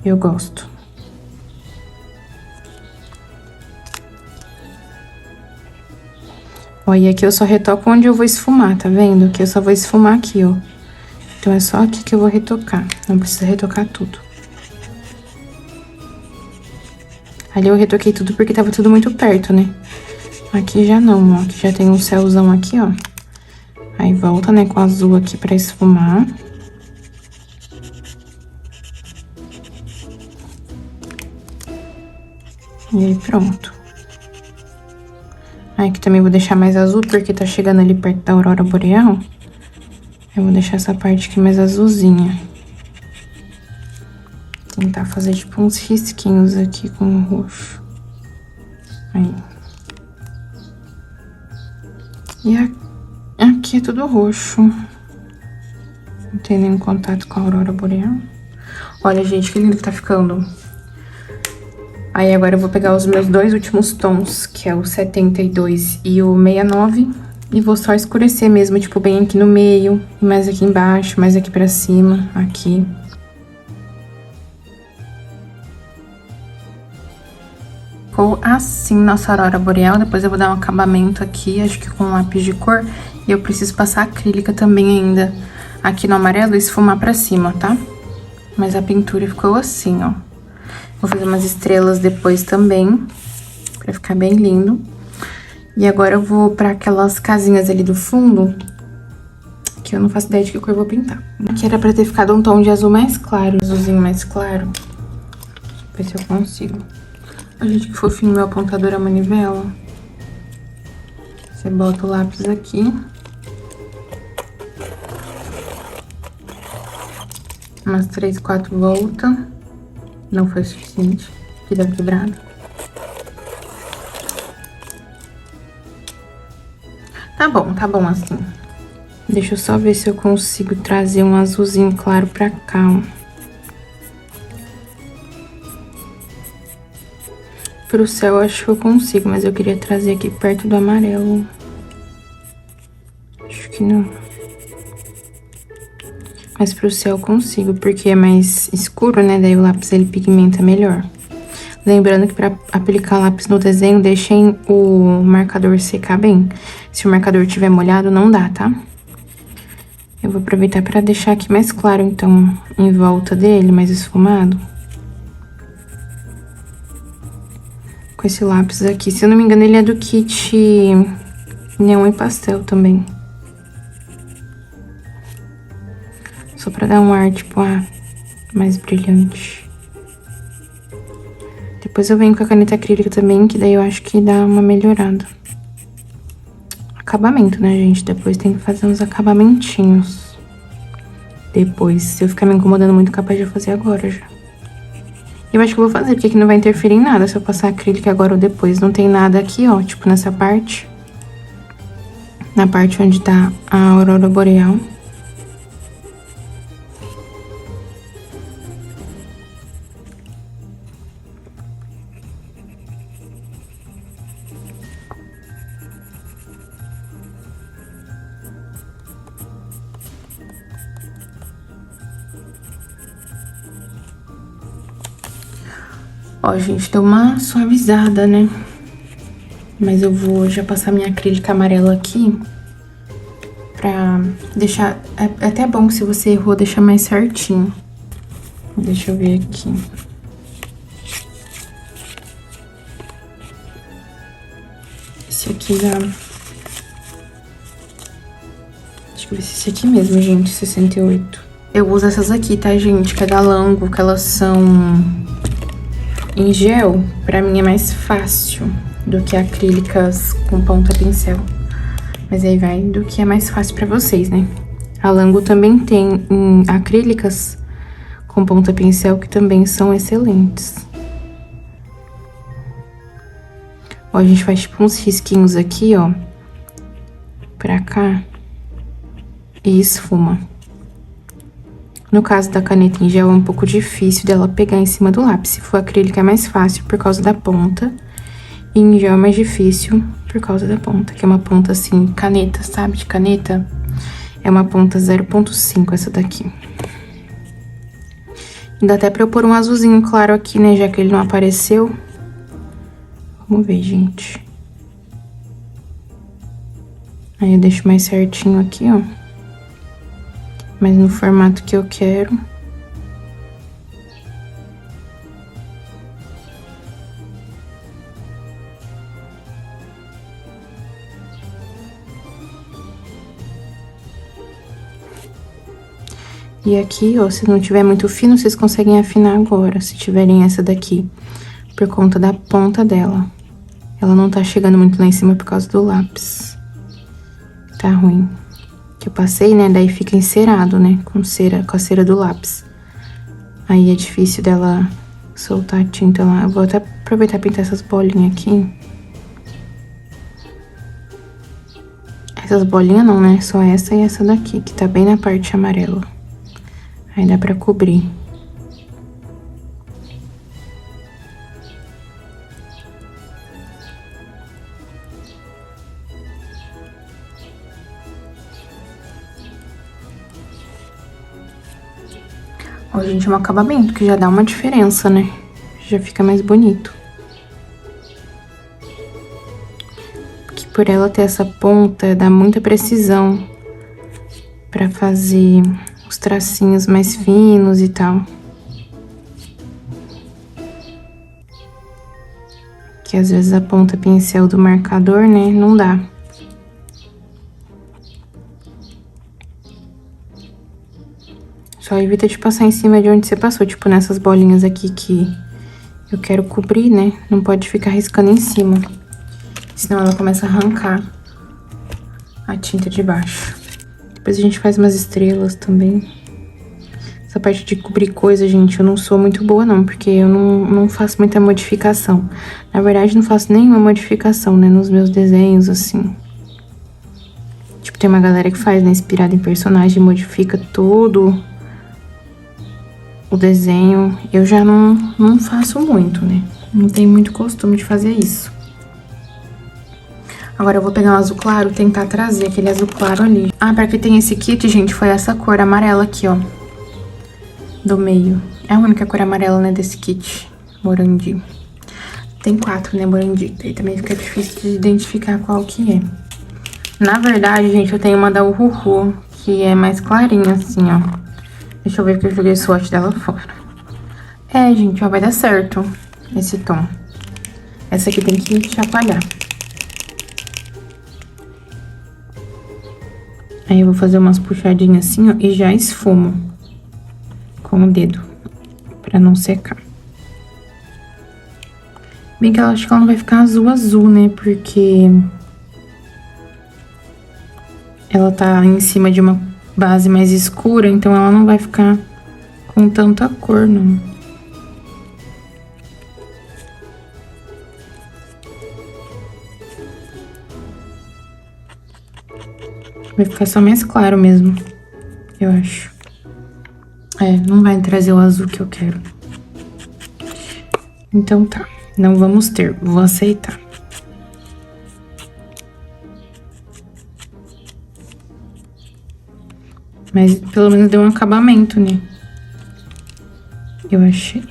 Eu gosto. Ó, e aqui eu só retoco onde eu vou esfumar, tá vendo? Aqui eu só vou esfumar aqui, ó. Então, é só aqui que eu vou retocar. Não precisa retocar tudo. Ali eu retoquei tudo porque tava tudo muito perto, né? Aqui já não, ó. Aqui já tem um céuzão aqui, ó. Aí volta, né, com o azul aqui pra esfumar. E aí, pronto. Aí, aqui também vou deixar mais azul, porque tá chegando ali perto da aurora boreal. Eu vou deixar essa parte aqui mais azulzinha. Tentar fazer, tipo, uns risquinhos aqui com o roxo. Aí. E aqui é tudo roxo. Não tem nenhum contato com a aurora boreal. Olha, gente, que lindo que tá ficando. Aí, agora eu vou pegar os meus dois últimos tons, que é o 72 e o 69, e vou só escurecer mesmo, tipo, bem aqui no meio, e mais aqui embaixo, mais aqui pra cima, aqui. Ficou assim nossa aurora boreal. Depois eu vou dar um acabamento aqui, acho que com lápis de cor. E eu preciso passar acrílica também ainda aqui no amarelo e esfumar pra cima, tá? Mas a pintura ficou assim, ó. Vou fazer umas estrelas depois também, pra ficar bem lindo. E agora eu vou pra aquelas casinhas ali do fundo, que eu não faço ideia de que cor eu vou pintar. Aqui era pra ter ficado um tom de azul mais claro, azulzinho mais claro. Ver se eu consigo. Olha, gente, que fofinho meu apontador a manivela. Você bota o lápis aqui. Umas 3, 4 voltas. Não foi suficiente. Aqui deu quebrado. Tá bom assim. Deixa eu só ver se eu consigo trazer um azulzinho claro pra cá, ó. Pro céu, acho que eu consigo, mas eu queria trazer aqui perto do amarelo. Acho que não. Mas pro céu eu consigo, porque é mais escuro, né? Daí o lápis, ele pigmenta melhor. Lembrando que pra aplicar lápis no desenho, deixem o marcador secar bem. Se o marcador tiver molhado, não dá, tá? Eu vou aproveitar pra deixar aqui mais claro, então, em volta dele, mais esfumado. Com esse lápis aqui. Se eu não me engano, ele é do kit neon e pastel também. Só pra dar um ar, tipo, mais brilhante. Depois eu venho com a caneta acrílica também, que daí eu acho que dá uma melhorada. Acabamento, né, gente? Depois tem que fazer uns acabamentinhos. Depois, se eu ficar me incomodando muito, capaz de eu fazer agora já. Eu acho que eu vou fazer, porque aqui não vai interferir em nada se eu passar acrílica agora ou depois. Não tem nada aqui, ó, tipo nessa parte. Na parte onde tá a aurora boreal. Ó, gente, deu uma suavizada, né? Mas eu vou já passar minha acrílica amarela aqui pra deixar... É até bom que se você errou, deixar mais certinho. Deixa eu ver aqui. Esse aqui já... Acho que vai ser esse aqui mesmo, gente, 68. Eu uso essas aqui, tá, gente? Que é da Lango, que elas são... em gel, pra mim é mais fácil do que acrílicas com ponta pincel. Mas aí vai do que é mais fácil pra vocês, né? A Lango também tem acrílicas com ponta pincel que também são excelentes. Ó, a gente faz tipo uns risquinhos aqui, ó. Pra cá. E esfuma. No caso da caneta em gel, é um pouco difícil dela pegar em cima do lápis. Se for acrílica, é mais fácil por causa da ponta. E em gel é mais difícil por causa da ponta, que é uma ponta assim, caneta, sabe? De caneta. É uma ponta 0.5 essa daqui. E dá até pra eu pôr um azulzinho claro aqui, né? Já que ele não apareceu. Vamos ver, gente. Aí eu deixo mais certinho aqui, ó. Mas no formato que eu quero. E aqui, ó, se não tiver muito fino, vocês conseguem afinar agora, se tiverem essa daqui. Por conta da ponta dela. Ela não tá chegando muito lá em cima por causa do lápis. Tá ruim. Que eu passei, né, daí fica encerado, né, com a cera do lápis. Aí é difícil dela soltar a tinta lá. Eu vou até aproveitar e pintar essas bolinhas aqui. Essas bolinhas não, né, só essa e essa daqui, que tá bem na parte amarela. Aí dá pra cobrir. Ó, gente, é um acabamento que já dá uma diferença, né? Já fica mais bonito. por ela ter essa ponta, dá muita precisão pra fazer os tracinhos mais finos e tal. Que às vezes a ponta pincel do marcador, né, não dá. Só evita de passar em cima de onde você passou, tipo nessas bolinhas aqui que eu quero cobrir, né? Não pode ficar riscando em cima, senão ela começa a arrancar a tinta de baixo. Depois a gente faz umas estrelas também. Essa parte de cobrir coisa, gente, eu não sou muito boa não, porque eu não faço muita modificação. Na verdade, não faço nenhuma modificação, né, nos meus desenhos, assim. Tipo, tem uma galera que faz, né, inspirada em personagem, modifica todo o desenho. Eu já não faço muito, né, não tenho muito costume de fazer isso. Agora eu vou pegar um azul claro e tentar trazer aquele azul claro ali. Ah, pra que tem esse kit, gente, foi essa cor amarela aqui, ó. Do meio. É a única cor amarela, né, desse kit. Morandi. Tem 4, né, morandi. Aí também fica difícil de identificar qual que é. Na verdade, gente, eu tenho uma da Uhuhu, que é mais clarinha, assim, ó. Deixa eu ver que eu joguei o swatch dela fora. É, gente, ó, vai dar certo esse tom. Essa aqui tem que chacoalhar. Aí eu vou fazer umas puxadinhas assim, ó, e já esfumo com o dedo, pra não secar. Bem que eu acho que ela não vai ficar azul, né, porque ela tá em cima de uma base mais escura, então ela não vai ficar com tanta cor, não. Vai ficar só mais claro mesmo, eu acho. É, não vai trazer o azul que eu quero. Então tá, não vamos ter, vou aceitar. Mas pelo menos deu um acabamento, né? Eu achei.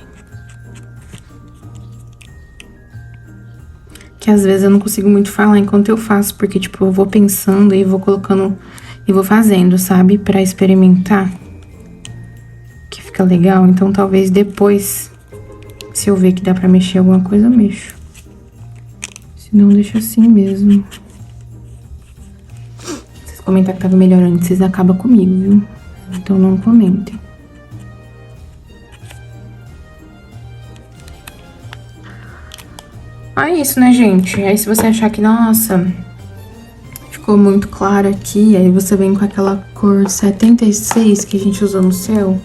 Que às vezes eu não consigo muito falar enquanto eu faço, porque tipo, eu vou pensando e vou colocando e vou fazendo, sabe? Pra experimentar. Que fica legal, então talvez depois, se eu ver que dá pra mexer alguma coisa, eu mexo. Se não, deixa assim mesmo. Se vocês comentarem que tava melhor antes, vocês acabam comigo, viu? Então não comentem. É isso, né, gente? Aí se você achar que, nossa, ficou muito claro aqui, aí você vem com aquela cor 76 que a gente usou no céu.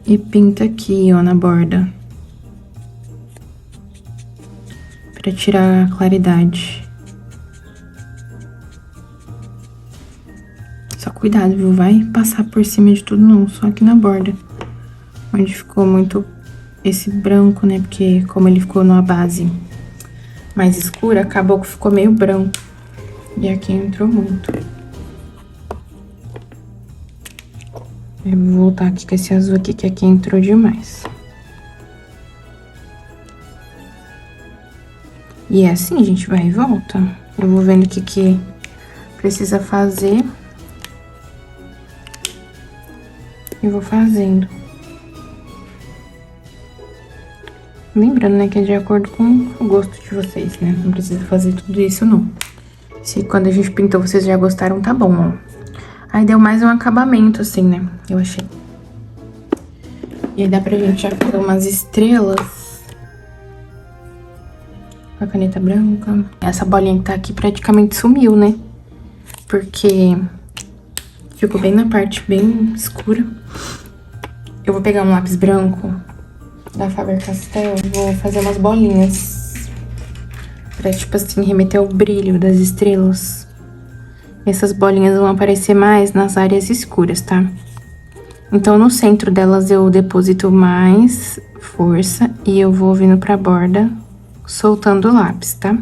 E pinta aqui, ó, na borda. Pra tirar a claridade. Só cuidado, viu? Vai passar por cima de tudo, não. Só aqui na borda. Onde ficou muito esse branco, né? Porque como ele ficou numa base mais escura, acabou que ficou meio branco. E aqui entrou muito. Eu vou voltar aqui com esse azul aqui, que aqui entrou demais. E é assim, gente, vai e volta. Eu vou vendo o que precisa fazer. E vou fazendo. Lembrando, né, que é de acordo com o gosto de vocês, né? Não precisa fazer tudo isso, não. Se quando a gente pintou vocês já gostaram, tá bom, ó. Aí deu mais um acabamento, assim, né? Eu achei. E aí dá pra gente já fazer umas estrelas. Com a caneta branca. Essa bolinha que tá aqui praticamente sumiu, né? Porque ficou bem na parte bem escura. Eu vou pegar um lápis branco da Faber-Castell e vou fazer umas bolinhas. Pra, tipo assim, remeter ao brilho das estrelas. Essas bolinhas vão aparecer mais nas áreas escuras, tá? Então, no centro delas eu deposito mais força e eu vou vindo pra borda, soltando o lápis, tá?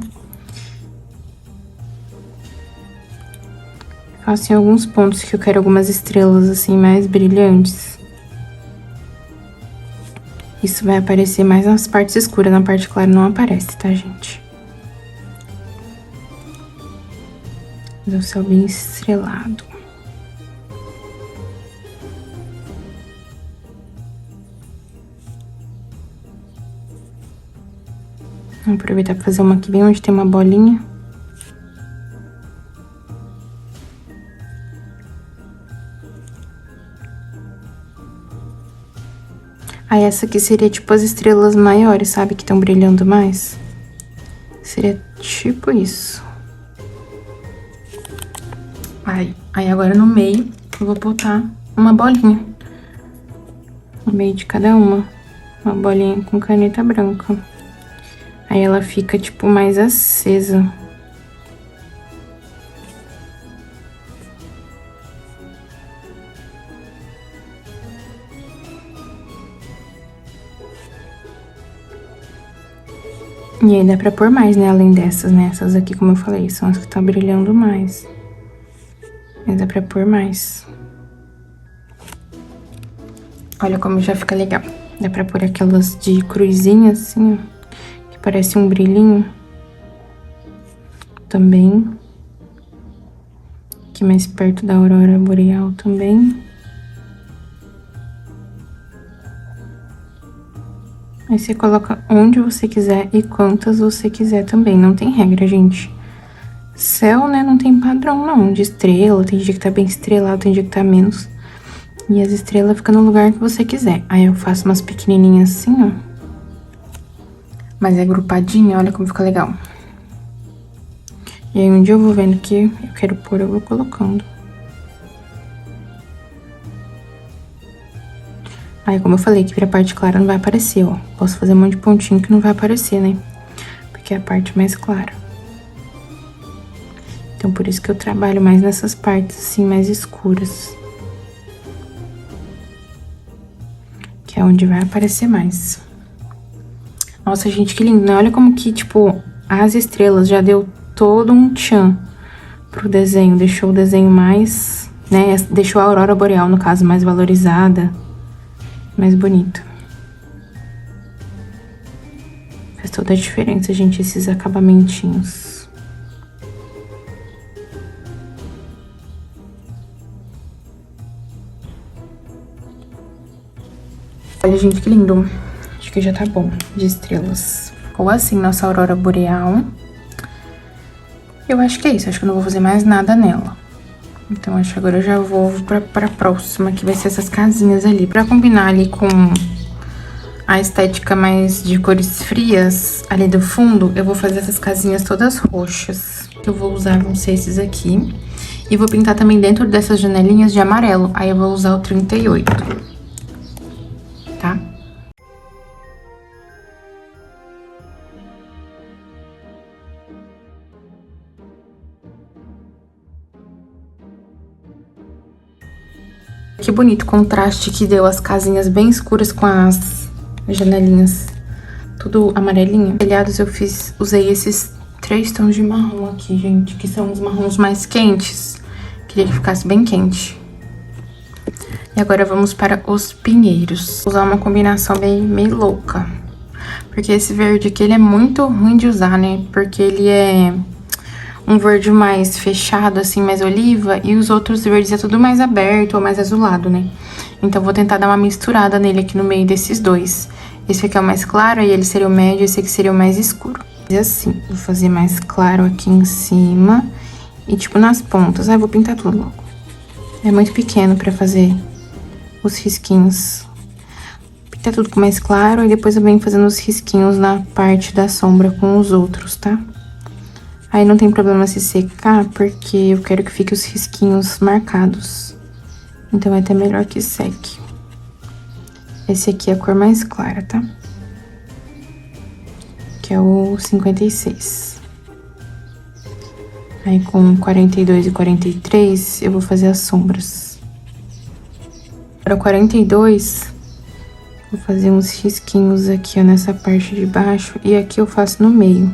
Faço em alguns pontos que eu quero algumas estrelas, assim, mais brilhantes. Isso vai aparecer mais nas partes escuras, na parte clara não aparece, tá, gente? Fazer o céu bem estrelado. Vamos aproveitar pra fazer uma aqui bem onde tem uma bolinha. Aí essa aqui seria tipo as estrelas maiores, sabe? Que estão brilhando mais. Seria tipo isso. Aí agora no meio eu vou botar uma bolinha. No meio de cada uma. Uma bolinha com caneta branca. Aí ela fica tipo mais acesa. E aí dá pra pôr mais, né? Além dessas, né? Essas aqui, como eu falei, são as que tá brilhando mais. Mas dá pra pôr mais. Olha como já fica legal. Dá pra pôr aquelas de cruzinha, assim, ó. Que parece um brilhinho. Também. Aqui mais perto da aurora boreal também. Aí você coloca onde você quiser e quantas você quiser também. Não tem regra, gente. Céu, né, não tem padrão, não. De estrela, tem dia que tá bem estrelado, tem dia que tá menos. E as estrelas ficam no lugar que você quiser. Aí eu faço umas pequenininhas assim, ó. Mas é agrupadinha, olha como fica legal. E aí um dia eu vou vendo que eu quero pôr, eu vou colocando. Aí, como eu falei, que pra parte clara não vai aparecer, ó. Posso fazer um monte de pontinho que não vai aparecer, né? Porque é a parte mais clara. Então, por isso que eu trabalho mais nessas partes, assim, mais escuras. Que é onde vai aparecer mais. Nossa, gente, que lindo, né? Olha como que, tipo, as estrelas já deu todo um tchan pro desenho. Deixou o desenho mais, né? Deixou a aurora boreal, no caso, mais valorizada. Mais bonito. Faz toda a diferença, gente, esses acabamentinhos. Olha, gente, que lindo. Acho que já tá bom de estrelas. Ficou assim nossa aurora boreal. Eu acho que é isso. Acho que eu não vou fazer mais nada nela. Então, acho que agora eu já vou pra próxima, que vai ser essas casinhas ali. Pra combinar ali com a estética mais de cores frias ali do fundo, eu vou fazer essas casinhas todas roxas. Que eu vou usar, vão ser esses aqui. E vou pintar também dentro dessas janelinhas de amarelo. Aí eu vou usar o 38. Tá? Que bonito o contraste que deu as casinhas bem escuras com as janelinhas tudo amarelinho. Telhados eu usei esses 3 tons de marrom aqui, gente, que são os marrons mais quentes. Queria que ficasse bem quente. E agora vamos para os pinheiros. Vou usar uma combinação meio louca. Porque esse verde aqui, ele é muito ruim de usar, né? Porque ele é um verde mais fechado, assim, mais oliva. E os outros verdes é tudo mais aberto ou mais azulado, né? Então, vou tentar dar uma misturada nele aqui no meio desses dois. Esse aqui é o mais claro, aí ele seria o médio, esse aqui seria o mais escuro. E assim, vou fazer mais claro aqui em cima. E tipo, nas pontas. Ah, eu vou pintar tudo logo. É muito pequeno pra fazer os risquinhos. Pintar tudo com mais claro, e depois eu venho fazendo os risquinhos na parte da sombra com os outros, tá? Aí não tem problema se secar, porque eu quero que fique os risquinhos marcados. Então é até melhor que seque. Esse aqui é a cor mais clara, tá? Que é o 56. Aí com 42 e 43 eu vou fazer as sombras. Para o 42, vou fazer uns risquinhos aqui, ó, nessa parte de baixo. E aqui eu faço no meio.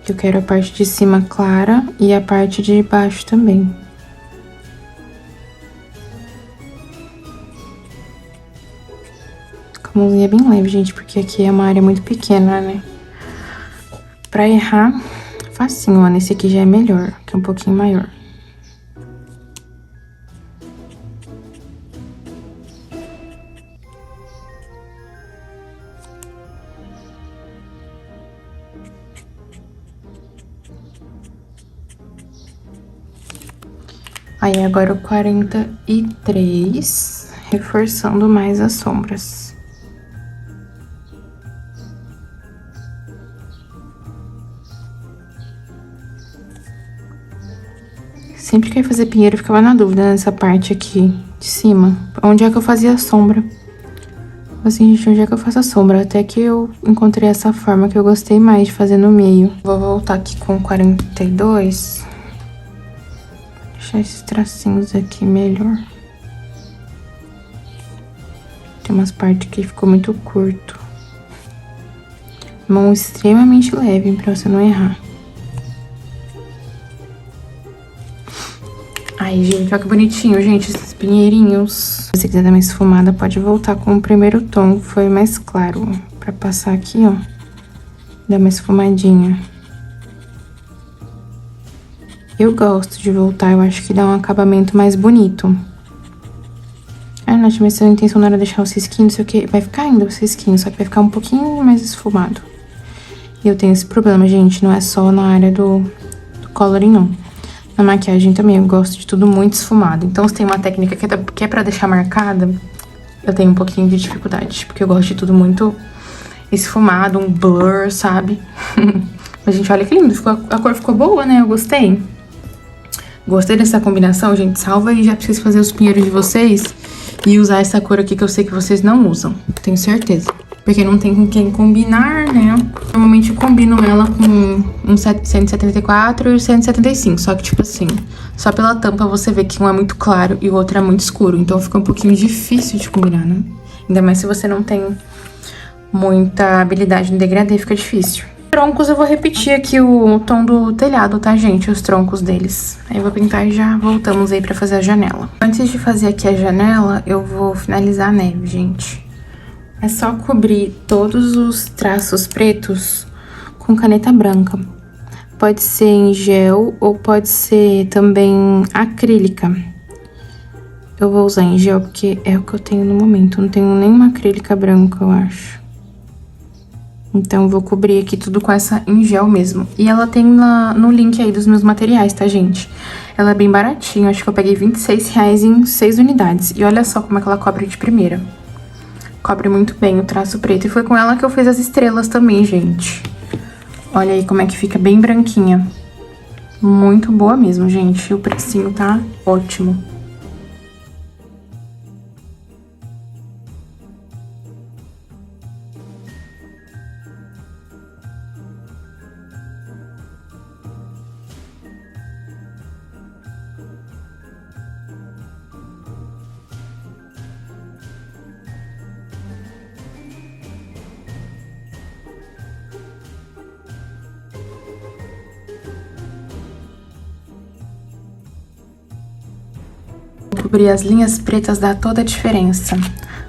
Eu quero a parte de cima clara e a parte de baixo também. Com a mãozinha bem leve, gente, porque aqui é uma área muito pequena, né? Pra errar, facinho, ó. Nesse aqui já é melhor, que é um pouquinho maior. Aí, agora o 43, reforçando mais as sombras. Sempre que eu ia fazer pinheiro, eu ficava na dúvida nessa parte aqui de cima. Onde é que eu fazia a sombra? Assim, gente, onde é que eu faço a sombra? Até que eu encontrei essa forma que eu gostei mais de fazer no meio. Vou voltar aqui com o 42. Deixar esses tracinhos aqui melhor. Tem umas partes que ficou muito curto. Mão extremamente leve pra você não errar. Ai, gente, olha que bonitinho, gente, esses pinheirinhos. Se você quiser dar uma esfumada, pode voltar com o primeiro tom, que foi mais claro. Pra passar aqui, ó, dar uma esfumadinha. Eu gosto de voltar, eu acho que dá um acabamento mais bonito. Ah, Nath, mas se a intenção não era deixar o cisquinho, não sei o que, vai ficar ainda o cisquinho, só que vai ficar um pouquinho mais esfumado. E eu tenho esse problema, gente, não é só na área do coloring, não. Na maquiagem também, eu gosto de tudo muito esfumado. Então, se tem uma técnica que é pra deixar marcada, eu tenho um pouquinho de dificuldade, porque eu gosto de tudo muito esfumado, um blur, sabe? Mas, gente, olha que lindo, a cor ficou boa, né? Eu gostei. Gostei dessa combinação, gente. Salva aí, já preciso fazer os pinheiros de vocês e usar essa cor aqui que eu sei que vocês não usam. Tenho certeza. Porque não tem com quem combinar, né? Normalmente eu combino ela com um 174 e 175. Só que, tipo assim, só pela tampa você vê que um é muito claro e o outro é muito escuro. Então fica um pouquinho difícil de combinar, né? Ainda mais se você não tem muita habilidade no degradê, fica difícil. Troncos, eu vou repetir aqui o tom do telhado, tá, gente? Os troncos deles. Aí eu vou pintar e já voltamos aí pra fazer a janela. Antes de fazer aqui a janela, eu vou finalizar a neve, gente. É só cobrir todos os traços pretos com caneta branca. Pode ser em gel ou pode ser também acrílica. Eu vou usar em gel porque é o que eu tenho no momento. Eu não tenho nenhuma acrílica branca, eu acho. Então, eu vou cobrir aqui tudo com essa em gel mesmo. E ela tem no link aí dos meus materiais, tá, gente? Ela é bem baratinha, acho que eu peguei R$26 em 6 unidades. E olha só como é que ela cobre de primeira. Cobre muito bem o traço preto. E foi com ela que eu fiz as estrelas também, gente. Olha aí como é que fica bem branquinha. Muito boa mesmo, gente. E o precinho tá ótimo. Cobrir as linhas pretas dá toda a diferença.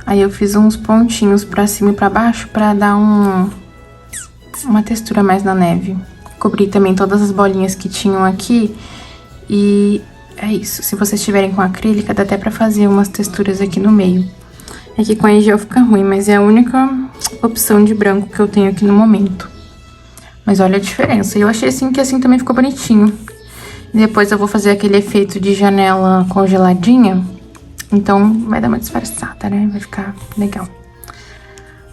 Aí eu fiz uns pontinhos pra cima e pra baixo pra dar uma textura mais na neve. Cobri também todas as bolinhas que tinham aqui e é isso. Se vocês tiverem com acrílica, dá até pra fazer umas texturas aqui no meio. Aqui com a gel fica ruim, mas é a única opção de branco que eu tenho aqui no momento. Mas olha a diferença. E eu achei assim que assim também ficou bonitinho. Depois eu vou fazer aquele efeito de janela congeladinha. Então, vai dar uma disfarçada, né? Vai ficar legal.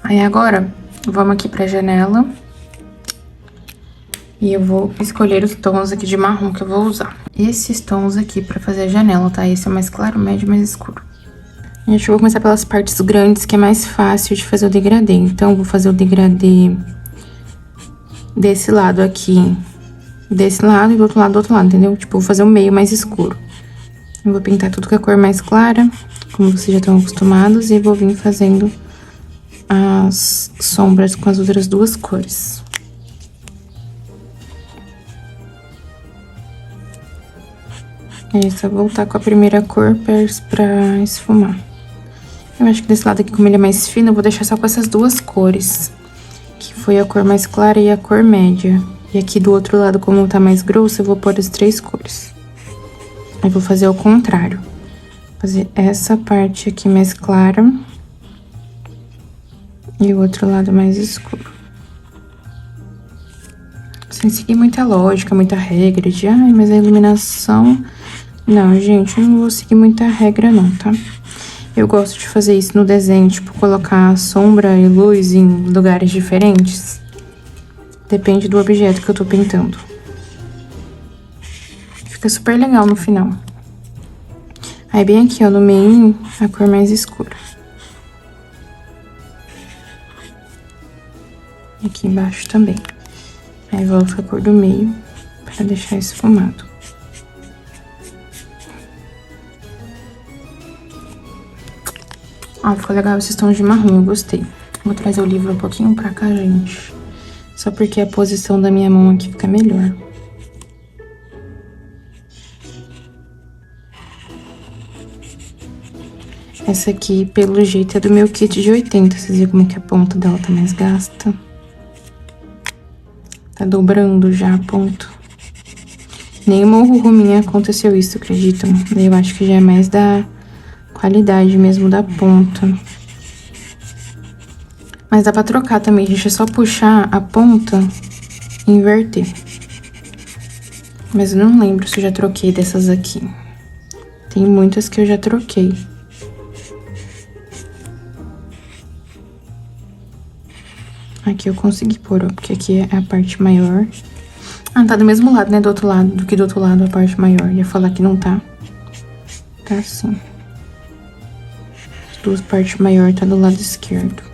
Aí agora, vamos aqui pra janela. E eu vou escolher os tons aqui de marrom que eu vou usar. Esses tons aqui pra fazer a janela, tá? Esse é mais claro, médio e mais escuro. Gente, eu vou começar pelas partes grandes, que é mais fácil de fazer o degradê. Então, eu vou fazer o degradê desse lado aqui. Desse lado e do outro lado, entendeu? Tipo, vou fazer o meio mais escuro. Eu vou pintar tudo com a cor mais clara, como vocês já estão acostumados, e vou vir fazendo as sombras com as outras duas cores. É só voltar com a primeira cor pra esfumar. Eu acho que desse lado aqui, como ele é mais fino, eu vou deixar só com essas duas cores. Que foi a cor mais clara e a cor média. E aqui do outro lado, como tá mais grosso, eu vou pôr as 3 cores. Aí vou fazer ao contrário. Fazer essa parte aqui mais clara. E o outro lado mais escuro. Sem seguir muita lógica, muita regra de... Ai, mas a iluminação... Não, gente, eu não vou seguir muita regra não, tá? Eu gosto de fazer isso no desenho, tipo, colocar sombra e luz em lugares diferentes. Depende do objeto que eu tô pintando. Fica super legal no final. Aí, bem aqui, ó, no meio, a cor mais escura. E aqui embaixo também. Aí, volto a cor do meio, pra deixar esfumado. Ó, ficou legal esses tons de marrom, eu gostei. Vou trazer o livro um pouquinho pra cá, gente. Só porque a posição da minha mão aqui fica melhor. Essa aqui, pelo jeito, é do meu kit de 80. Vocês viram como é que a ponta dela tá mais gasta? Tá dobrando já a ponta. Nenhuma ruminha aconteceu isso, acreditam? Eu acho que já é mais da qualidade mesmo da ponta. Mas dá pra trocar também, gente. É só puxar a ponta e inverter. Mas eu não lembro se eu já troquei dessas aqui. Tem muitas que eu já troquei. Aqui eu consegui pôr, ó, porque aqui é a parte maior. Ah, tá do mesmo lado, né, do outro lado, do que do outro lado a parte maior. Ia falar que não tá. Tá assim. As duas partes maiores tá do lado esquerdo.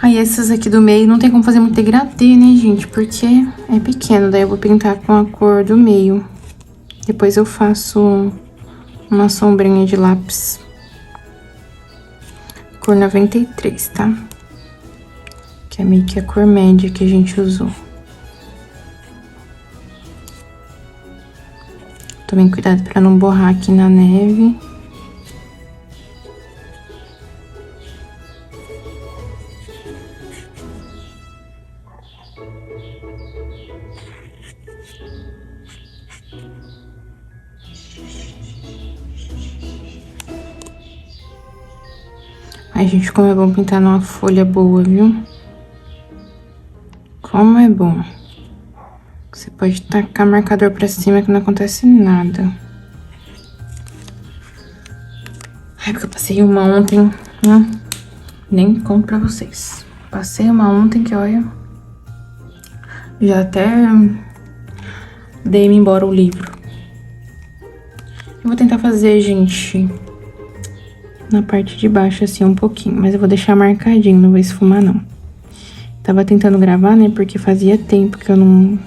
Aí, essas aqui do meio não tem como fazer muito degradê, né, gente? Porque é pequeno, daí eu vou pintar com a cor do meio. Depois eu faço uma sombrinha de lápis. Cor 93, tá? Que é meio que a cor média que a gente usou. Tomem cuidado pra não borrar aqui na neve. Ai, gente, como é bom pintar numa folha boa, viu? Como é bom. Você pode tacar marcador pra cima que não acontece nada. Ai, porque eu passei uma ontem, né? Nem conto pra vocês. Passei uma ontem que, olha... Já até dei-me embora o livro. Eu vou tentar fazer, gente... na parte de baixo, assim, um pouquinho. Mas eu vou deixar marcadinho, não vou esfumar, não. Tava tentando gravar, né, porque fazia tempo que eu não...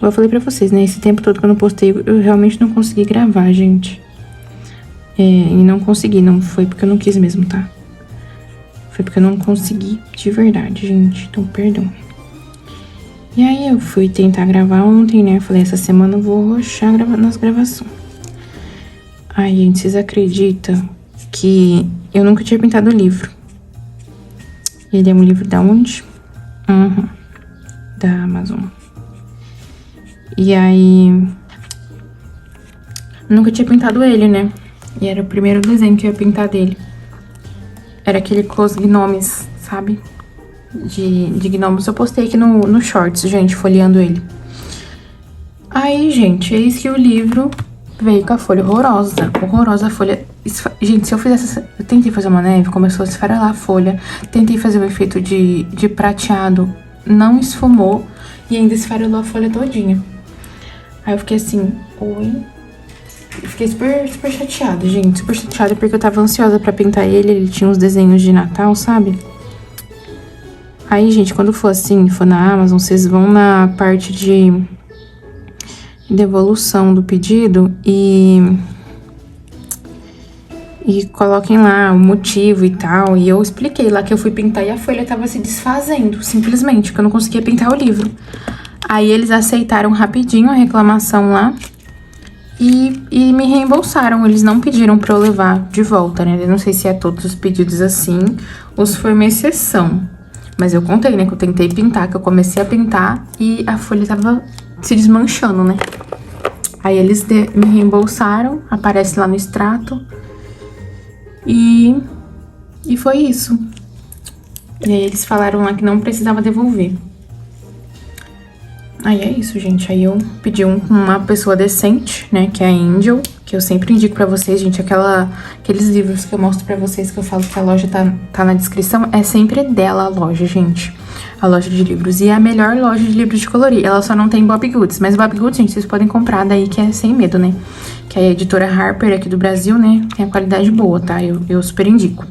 Eu falei pra vocês, né, esse tempo todo que eu não postei, eu realmente não consegui gravar, gente. E não consegui, não foi porque eu não quis mesmo, tá? Foi porque eu não consegui de verdade, gente. Então, perdão. E aí, eu fui tentar gravar ontem, né, falei, essa semana eu vou roxar nas gravações. Ai, gente, vocês acreditam que eu nunca tinha pintado o livro? Ele é um livro da onde? Da Amazon. E aí... nunca tinha pintado ele, né? E era o primeiro desenho que eu ia pintar dele. Era aquele com os gnomes, sabe? De gnomos. Eu postei aqui no Shorts, gente, folheando ele. Aí, gente, eis que o livro veio com a folha horrorosa. Horrorosa a folha. Gente, se eu fizesse... Eu tentei fazer uma neve, começou a esfarelar a folha. Tentei fazer o efeito de prateado. Não esfumou. E ainda esfarelou a folha todinha. Aí eu fiquei assim... Oi? Eu fiquei super chateada, gente. Super chateada porque eu tava ansiosa pra pintar ele. Ele tinha uns desenhos de Natal, sabe? Aí, gente, quando for assim, for na Amazon, vocês vão na parte de devolução do pedido e coloquem lá o motivo e tal. E eu expliquei lá que eu fui pintar e a folha tava se desfazendo, simplesmente, porque eu não conseguia pintar o livro. Aí eles aceitaram rapidinho a reclamação lá e me reembolsaram. Eles não pediram pra eu levar de volta, né? Eu não sei se é todos os pedidos assim, ou se foi uma exceção. Mas eu contei, né, que eu tentei pintar, que eu comecei a pintar e a folha tava se desmanchando, né? Aí eles me reembolsaram, aparece lá no extrato. E foi isso. E aí eles falaram lá que não precisava devolver. Aí é isso, gente. Aí eu pedi uma pessoa decente, né, que é a Angel, que eu sempre indico pra vocês, gente. Aqueles livros que eu mostro pra vocês, que eu falo que a loja tá na descrição, é sempre dela a loja, gente. A loja de livros. E é a melhor loja de livros de colorir. Ela só não tem Bobbie Goods. Mas Bobbie Goods, gente, vocês podem comprar daí, que é sem medo, né? Que é a editora Harper aqui do Brasil, né? Tem a qualidade boa, tá? Eu super indico.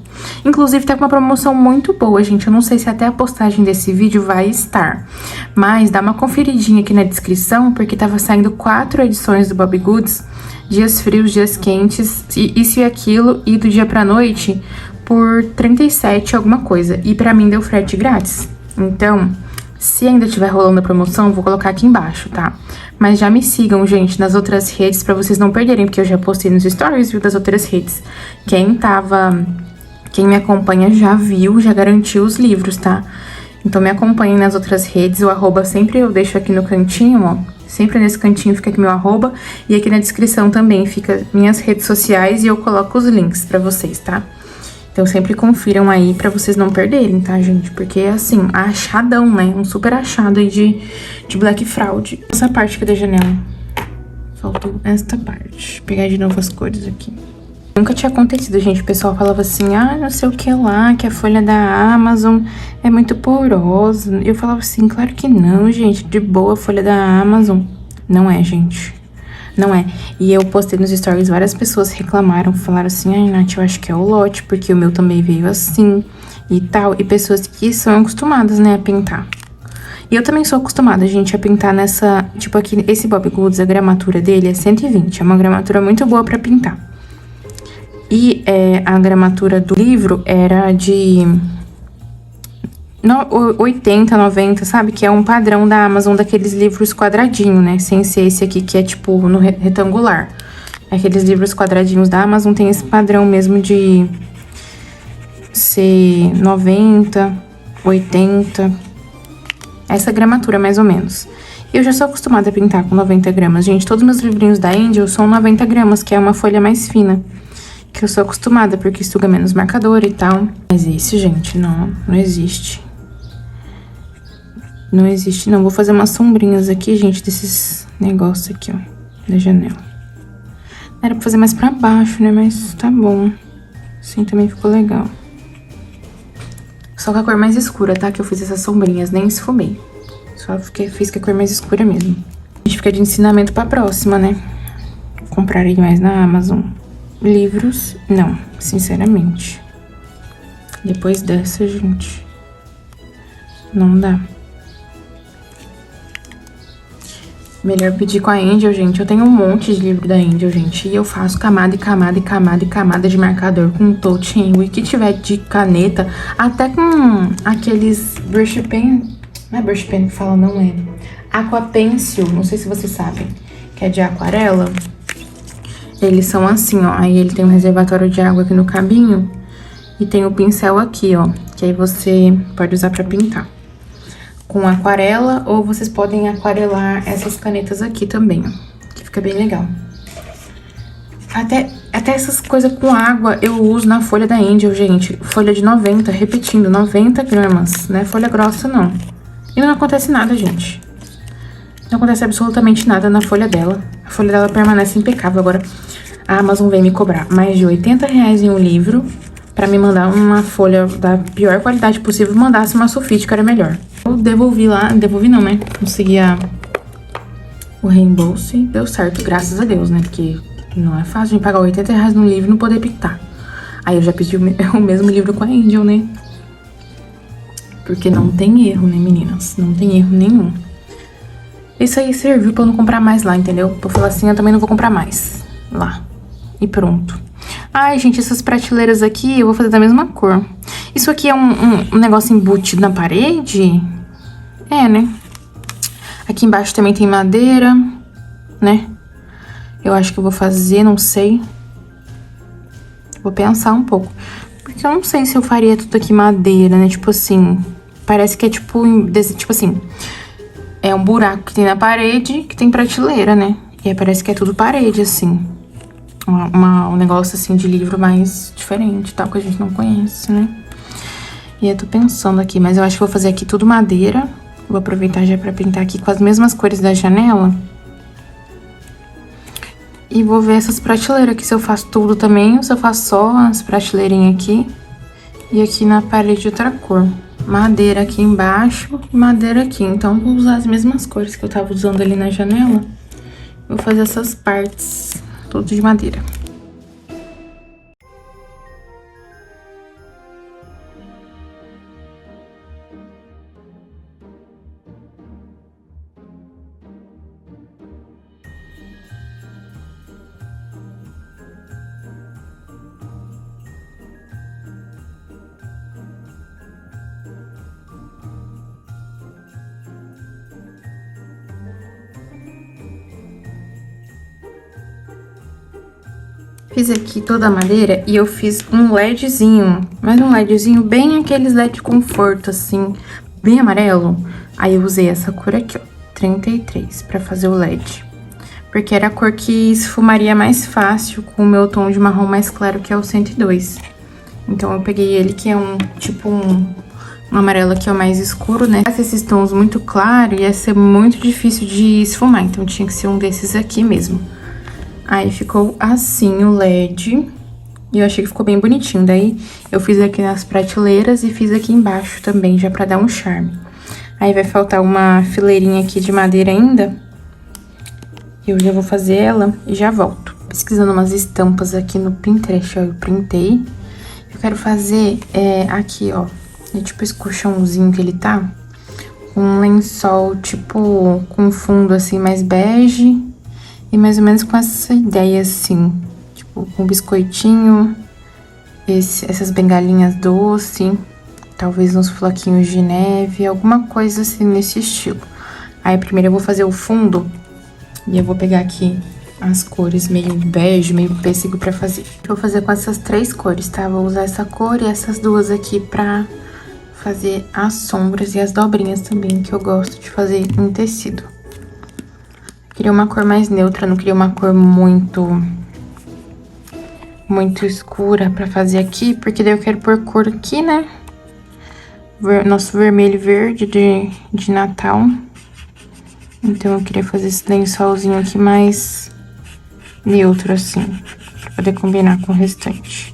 Inclusive, tá com uma promoção muito boa, gente. Eu não sei se até a postagem desse vídeo vai estar. Mas dá uma conferidinha aqui na descrição, porque tava saindo 4 edições do Bobbie Goods. Dias frios, dias quentes, isso e aquilo. E do dia pra noite, por 37 alguma coisa. E pra mim deu frete grátis. Então, se ainda estiver rolando a promoção, eu vou colocar aqui embaixo, tá? Mas já me sigam, gente, nas outras redes pra vocês não perderem, porque eu já postei nos stories, viu, das outras redes. Quem me acompanha já viu, já garantiu os livros, tá? Então me acompanhem nas outras redes, o arroba sempre eu deixo aqui no cantinho, ó. Sempre nesse cantinho fica aqui meu arroba. E aqui na descrição também fica minhas redes sociais e eu coloco os links pra vocês, tá? Então sempre confiram aí pra vocês não perderem, tá, gente? Porque, assim, achadão, né? Um super achado aí de Black Fraud. Essa parte aqui da janela. Faltou esta parte. Vou pegar de novo as cores aqui. Nunca tinha acontecido, gente. O pessoal falava assim, ah, não sei o que lá, que a folha da Amazon é muito porosa. Eu falava assim, claro que não, gente. De boa, a folha da Amazon. Não é, gente. Não é. E eu postei nos stories, várias pessoas reclamaram, falaram assim, ai, Nath, eu acho que é o lote, porque o meu também veio assim e tal. E pessoas que são acostumadas, né, a pintar. E eu também sou acostumada, gente, a pintar nessa... Tipo, aqui, esse Bobbie Goods, a gramatura dele é 120. É uma gramatura muito boa pra pintar. E a gramatura do livro era de 80, 90, sabe? Que é um padrão da Amazon, daqueles livros quadradinho, né? Sem ser esse aqui, que é tipo no retangular. Aqueles livros quadradinhos da Amazon tem esse padrão mesmo de ser 90, 80. Essa gramatura, mais ou menos. Eu já sou acostumada a pintar com 90 gramas. Gente, todos os meus livrinhos da Angel são 90 gramas, que é uma folha mais fina. Que eu sou acostumada, porque suga menos marcador e tal. Mas esse, gente, não existe. Não existe, não. Vou fazer umas sombrinhas aqui, gente, desses negócios aqui, ó, da janela. Era pra fazer mais pra baixo, né? Mas tá bom. Assim também ficou legal. Só com a cor mais escura, tá? Que eu fiz essas sombrinhas, nem esfumei. Só fiz com a cor mais escura mesmo. A gente fica de ensinamento pra próxima, né? Comprarei mais na Amazon. Livros, não, sinceramente. Depois dessa, gente, não dá. Melhor pedir com a Angel, gente. Eu tenho um monte de livro da Angel, gente. E eu faço camada e camada e camada e camada de marcador com touch e que tiver de caneta. Até com aqueles brush pen. Não é brush pen que fala, não é. Aqua Pencil, não sei se vocês sabem. Que é de aquarela. Eles são assim, ó. Aí ele tem um reservatório de água aqui no cabinho. E tem o pincel aqui, ó. Que aí você pode usar pra pintar. Com aquarela, ou vocês podem aquarelar essas canetas aqui também, ó. Que fica bem legal. Até essas coisas com água eu uso na folha da Angel, gente. Folha de 90, repetindo, 90 gramas. Não é folha grossa, não. E não acontece nada, gente. Não acontece absolutamente nada na folha dela. A folha dela permanece impecável. Agora, a Amazon vem me cobrar mais de R$80 em um livro pra me mandar uma folha da pior qualidade possível. Mandasse uma sulfite, que era melhor. Eu devolvi lá, devolvi não, né? Consegui o reembolso e deu certo, graças a Deus, né? Porque não é fácil a gente pagar R$80 num livro e não poder pintar. Aí eu já pedi o mesmo livro com a Angel, né? Porque não tem erro, né, meninas? Não tem erro nenhum. Isso aí serviu pra eu não comprar mais lá, entendeu? Pra eu falar assim, eu também não vou comprar mais lá. E pronto. Ai, gente, essas prateleiras aqui eu vou fazer da mesma cor. Isso aqui é um negócio embutido na parede? É, né? Aqui embaixo também tem madeira, né? Eu acho que eu vou fazer, não sei. Vou pensar um pouco. Porque eu não sei se eu faria tudo aqui madeira, né? Tipo assim, parece que é tipo assim, é um buraco que tem na parede, que tem prateleira, né? E aí parece que é tudo parede, assim. Um negócio, assim, de livro mais diferente, tal, que a gente não conhece, né? E eu tô pensando aqui, mas eu acho que vou fazer aqui tudo madeira. Vou aproveitar já pra pintar aqui com as mesmas cores da janela. E vou ver essas prateleiras aqui, se eu faço tudo também, ou se eu faço só as prateleirinhas aqui. E aqui na parede outra cor. Madeira aqui embaixo e madeira aqui. Então, vou usar as mesmas cores que eu tava usando ali na janela. Vou fazer essas partes, tudo de madeira. Fiz aqui toda a madeira e eu fiz um LEDzinho, mas um LEDzinho bem aqueles LED conforto, assim, bem amarelo. Aí eu usei essa cor aqui, ó, 33, pra fazer o LED. Porque era a cor que esfumaria mais fácil com o meu tom de marrom mais claro, que é o 102. Então eu peguei ele, que é um amarelo que é o mais escuro, né? Se esses tons muito claros, ia ser muito difícil de esfumar, então tinha que ser um desses aqui mesmo. Aí ficou assim o LED, e eu achei que ficou bem bonitinho. Daí eu fiz aqui nas prateleiras e fiz aqui embaixo também, já pra dar um charme. Aí vai faltar uma fileirinha aqui de madeira ainda. Eu já vou fazer ela e já volto. Pesquisando umas estampas aqui no Pinterest, ó, eu printei. Eu quero fazer aqui, ó, tipo esse colchãozinho que ele tá, um lençol, tipo, com fundo assim mais bege. E mais ou menos com essa ideia, assim, tipo, com biscoitinho, essas bengalinhas doce, talvez uns floquinhos de neve, alguma coisa assim nesse estilo. Aí, primeiro eu vou fazer o fundo, e eu vou pegar aqui as cores meio bege, meio pêssego pra fazer. Eu vou fazer com essas 3 cores, tá? Vou usar essa cor e essas 2 aqui pra fazer as sombras e as dobrinhas também, que eu gosto de fazer em tecido. Queria uma cor mais neutra, não queria uma cor muito escura pra fazer aqui, porque daí eu quero pôr cor aqui, né? Nosso vermelho e verde de Natal. Então eu queria fazer esse lençolzinho aqui mais neutro, assim, pra poder combinar com o restante.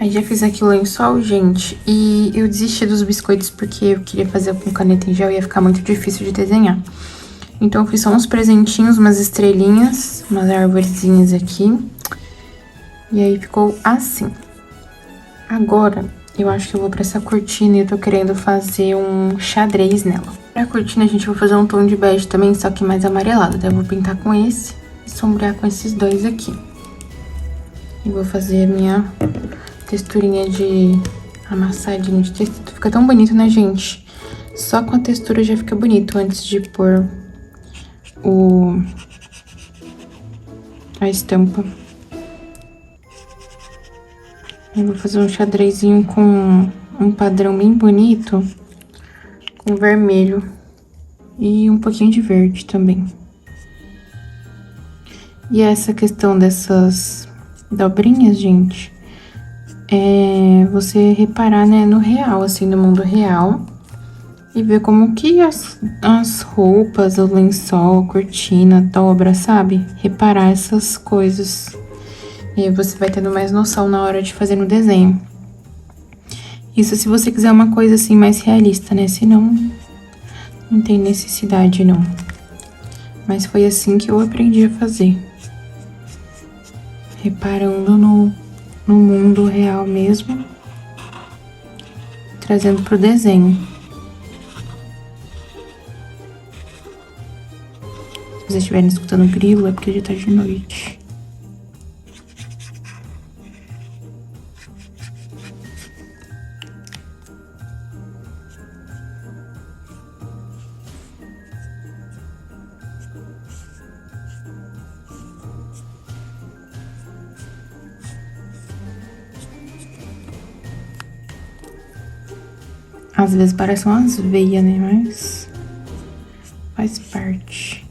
Aí já fiz aqui o lençol, gente, e eu desisti dos biscoitos porque eu queria fazer com caneta em gel e ia ficar muito difícil de desenhar. Então eu fiz só uns presentinhos, umas estrelinhas, umas arvorezinhas aqui. E aí ficou assim. Agora, eu acho que eu vou pra essa cortina e eu tô querendo fazer um xadrez nela. Pra cortina, gente, eu vou fazer um tom de bege também, só que mais amarelado. Daí eu vou pintar com esse e sombrear com esses dois aqui. E vou fazer a minha texturinha de amassadinho de tecido. Fica tão bonito, né, gente? Só com a textura já fica bonito antes de pôr a estampa. Eu vou fazer um xadrezinho com um padrão bem bonito, com vermelho e um pouquinho de verde também. E essa questão dessas dobrinhas, gente, é você reparar, né, no real, assim, no mundo real, e ver como que as roupas, o lençol, a cortina, a dobra, sabe? Reparar essas coisas. E aí você vai tendo mais noção na hora de fazer no desenho. Isso se você quiser uma coisa assim mais realista, né? Senão, não tem necessidade, não. Mas foi assim que eu aprendi a fazer. Reparando no mundo real mesmo. Trazendo pro desenho. Se vocês estiverem escutando grilo, é porque já tá de noite. Às vezes parecem umas veias, né? Mas faz parte.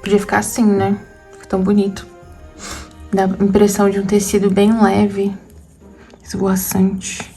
Podia ficar assim, né? Fica tão bonito. Dá a impressão de um tecido bem leve, esvoaçante.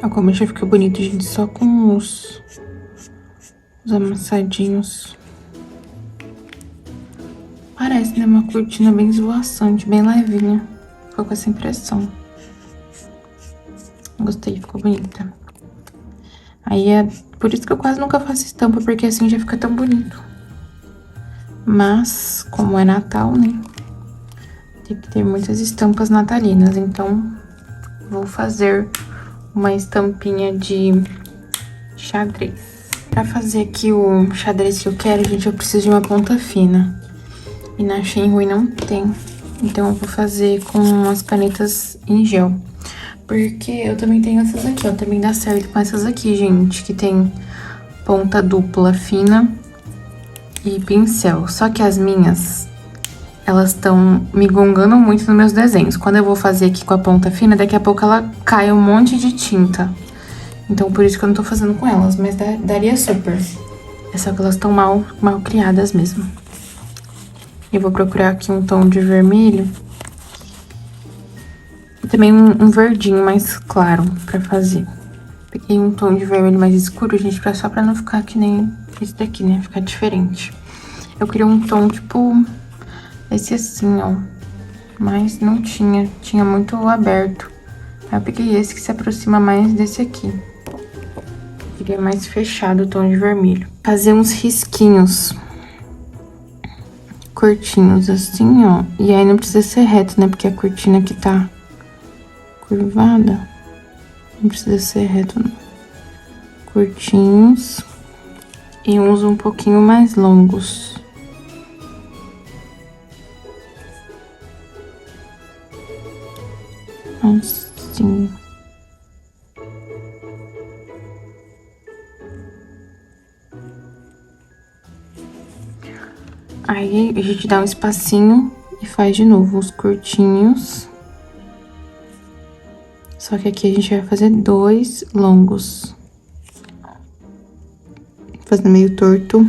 Olha como já fica bonito, gente, só com os amassadinhos. Parece, né, uma cortina bem esvoaçante, bem levinha. Ficou com essa impressão. Gostei, ficou bonita. Aí é por isso que eu quase nunca faço estampa, porque assim já fica tão bonito. Mas, como é Natal, né, tem que ter muitas estampas natalinas, então vou fazer uma estampinha de xadrez. Pra fazer aqui o xadrez que eu quero, gente, eu preciso de uma ponta fina. E na Shenhui não tem. Então eu vou fazer com as canetas em gel. Porque eu também tenho essas aqui, ó. Também dá certo com essas aqui, gente. Que tem ponta dupla fina e pincel. Só que as minhas, elas estão me gongando muito nos meus desenhos. Quando eu vou fazer aqui com a ponta fina, daqui a pouco ela cai um monte de tinta. Então, por isso que eu não tô fazendo com elas, mas daria super. É só que elas estão mal criadas mesmo. Eu vou procurar aqui um tom de vermelho. E também um verdinho mais claro pra fazer. Peguei um tom de vermelho mais escuro, gente, só pra não ficar que nem esse daqui, né? Ficar diferente. Eu queria um tom, tipo, esse assim, ó. Mas não tinha. Tinha muito aberto. Aí eu peguei esse que se aproxima mais desse aqui. Queria mais fechado o tom de vermelho. Fazer uns risquinhos curtinhos assim, ó. E aí não precisa ser reto, né? Porque a cortina aqui tá curvada. Não precisa ser reto, não. Curtinhos. E uns um pouquinho mais longos. Assim. Aí, a gente dá um espacinho e faz de novo os curtinhos. Só que aqui a gente vai fazer 2 longos. Fazendo meio torto.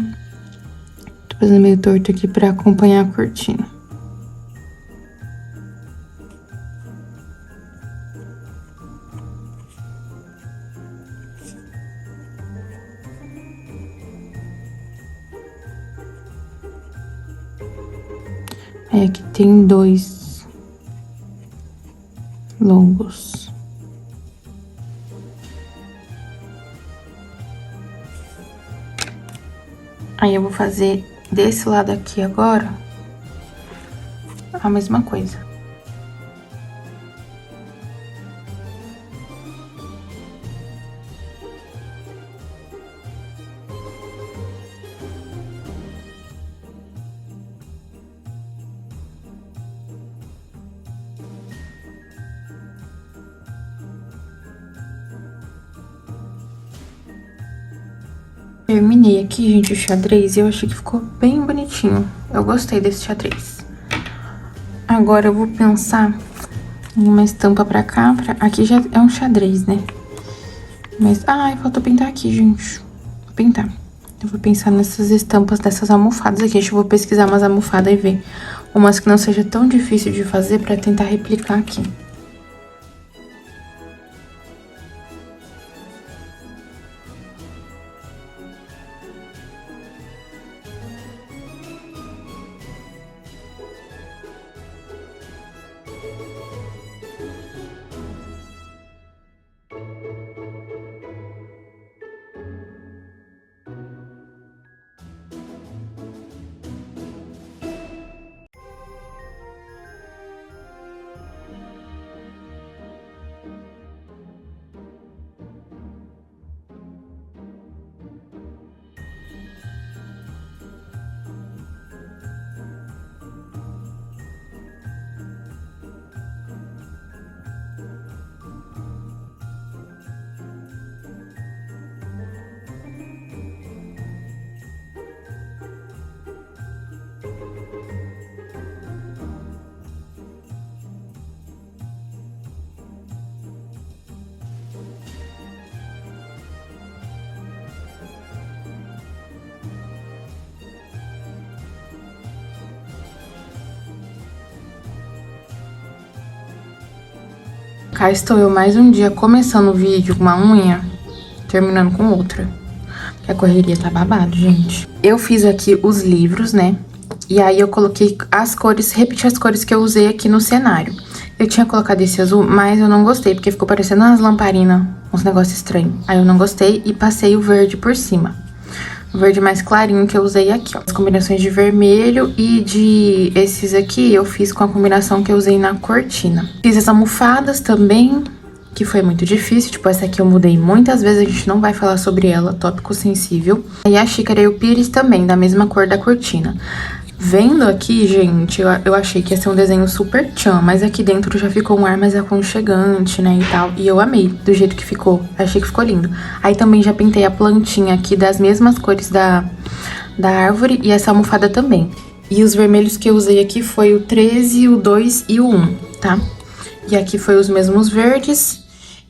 Tô fazendo meio torto aqui pra acompanhar a cortina. Aí aqui tem 2 longos. Aí eu vou fazer desse lado aqui agora a mesma coisa. Terminei aqui, gente, o xadrez e eu achei que ficou bem bonitinho. Eu gostei desse xadrez. Agora eu vou pensar em uma estampa pra cá. Aqui já é um xadrez, né? Mas, ai, faltou pintar aqui, gente. Vou pintar. Eu vou pensar nessas estampas dessas almofadas aqui. Acho que eu vou pesquisar umas almofadas e ver umas que não seja tão difícil de fazer pra tentar replicar aqui. Cá estou eu mais um dia começando o vídeo com uma unha, terminando com outra. Porque a correria tá babado, gente. Eu fiz aqui os livros, né? E aí eu coloquei as cores, repeti as cores que eu usei aqui no cenário. Eu tinha colocado esse azul, mas eu não gostei, porque ficou parecendo umas lamparinas, uns negócios estranhos. Aí eu não gostei e passei o verde por cima. O verde mais clarinho que eu usei aqui, ó. As combinações de vermelho e de esses aqui eu fiz com a combinação que eu usei na cortina. Fiz as almofadas também, que foi muito difícil. Tipo, essa aqui eu mudei muitas vezes, a gente não vai falar sobre ela, tópico sensível. E a xícara e o pires também, da mesma cor da cortina. Vendo aqui, gente, eu achei que ia ser um desenho super tchan, mas aqui dentro já ficou um ar mais aconchegante, né, e tal. E eu amei do jeito que ficou, achei que ficou lindo. Aí também já pintei a plantinha aqui das mesmas cores da árvore e essa almofada também. E os vermelhos que eu usei aqui foi o 13, o 2 e o 1, tá? E aqui foi os mesmos verdes.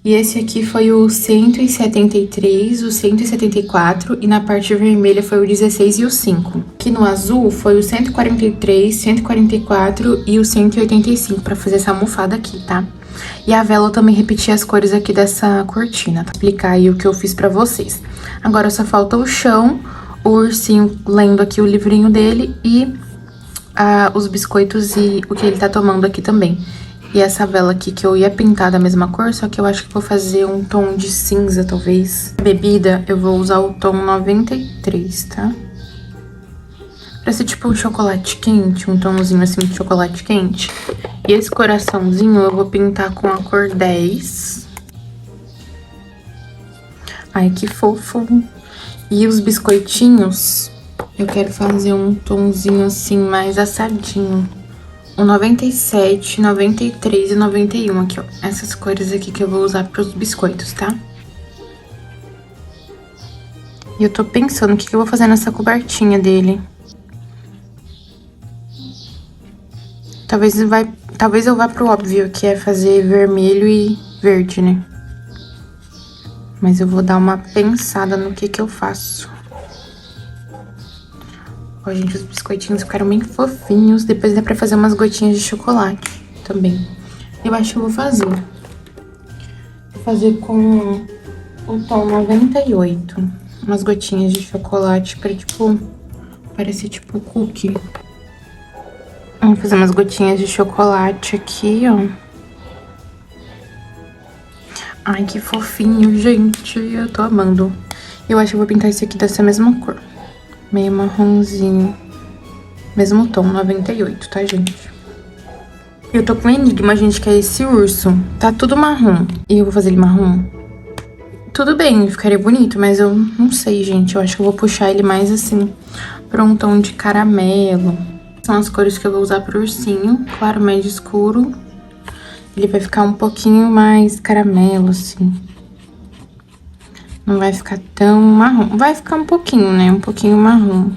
E esse aqui foi o 173, o 174 e na parte vermelha foi o 16 e o 5. Aqui no azul foi o 143, 144 e o 185 pra fazer essa almofada aqui, tá? E a vela eu também repeti as cores aqui dessa cortina, tá? Aplicar aí o que eu fiz pra vocês. Agora só falta o chão, o ursinho lendo aqui o livrinho dele e os biscoitos e o que ele tá tomando aqui também. E essa vela aqui que eu ia pintar da mesma cor, só que eu acho que vou fazer um tom de cinza, talvez. A bebida, eu vou usar o tom 93, tá? Pra ser tipo um chocolate quente, um tomzinho assim de chocolate quente. E esse coraçãozinho eu vou pintar com a cor 10. Ai, que fofo. E os biscoitinhos, eu quero fazer um tomzinho assim mais assadinho. O 97, 93 e 91 aqui, ó. Essas cores aqui que eu vou usar pros biscoitos, tá? E eu tô pensando o que eu vou fazer nessa cobertinha dele. Talvez eu vá pro óbvio, que é fazer vermelho e verde, né? Mas eu vou dar uma pensada no que eu faço. Ó, gente, os biscoitinhos ficaram bem fofinhos. Depois dá pra fazer umas gotinhas de chocolate também. Eu acho que eu vou fazer. Vou fazer com o tom 98. Umas gotinhas de chocolate pra, tipo, parecer tipo cookie. Vamos fazer umas gotinhas de chocolate aqui, ó. Ai, que fofinho, gente. Eu tô amando. Eu acho que eu vou pintar esse aqui dessa mesma cor. Meio marronzinho. Mesmo tom, 98, tá, gente? Eu tô com um enigma, gente, que é esse urso. Tá tudo marrom. E eu vou fazer ele marrom? Tudo bem, ficaria bonito, mas eu não sei, gente. Eu acho que eu vou puxar ele mais assim pra um tom de caramelo. São as cores que eu vou usar pro ursinho. Claro, médio escuro. Ele vai ficar um pouquinho mais caramelo, assim. Não vai ficar tão marrom. Vai ficar um pouquinho, né? Um pouquinho marrom.